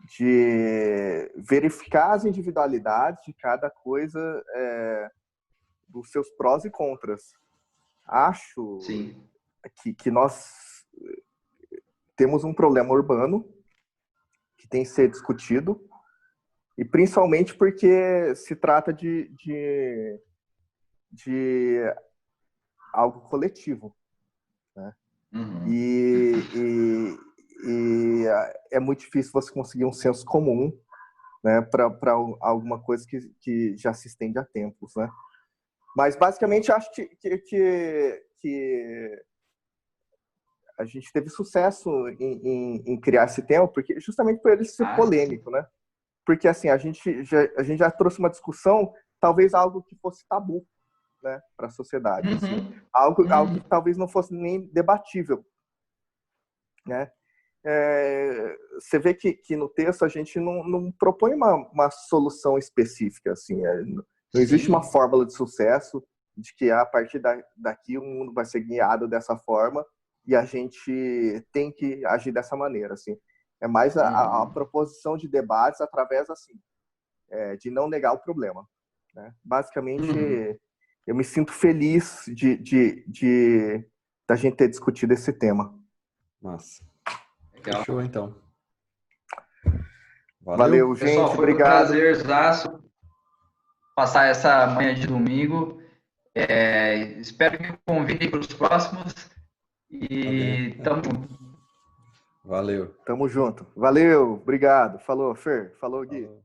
de verificar as individualidades de cada coisa, dos seus prós e contras. Acho Sim. que nós temos um problema urbano que tem que ser discutido, e principalmente porque se trata de algo coletivo, né? Uhum. E é muito difícil você conseguir um senso comum, né, para alguma coisa que já se estende há tempos, né? Mas basicamente acho que a gente teve sucesso em criar esse tema, porque justamente por ele ser polêmico, né? Porque assim a gente já trouxe uma discussão, talvez algo que fosse tabu, né, para a sociedade, assim, algo que talvez não fosse nem debatível, né? Você vê que no texto a gente não propõe uma solução específica, assim, não existe uma fórmula de sucesso de que a partir daqui o mundo vai ser guiado dessa forma e a gente tem que agir dessa maneira, assim. É mais a proposição de debates através, assim, de não negar o problema, né? Basicamente, eu me sinto feliz da gente ter discutido esse tema. Massa. Legal. Fechou, então. Valeu, gente. Pessoal, foi obrigado. Um prazerzaço passar essa manhã de domingo. Espero que convide para os próximos. E tamo junto. Valeu. Tamo junto. Valeu, obrigado. Falou, Fer. Falou, Gui. Falou.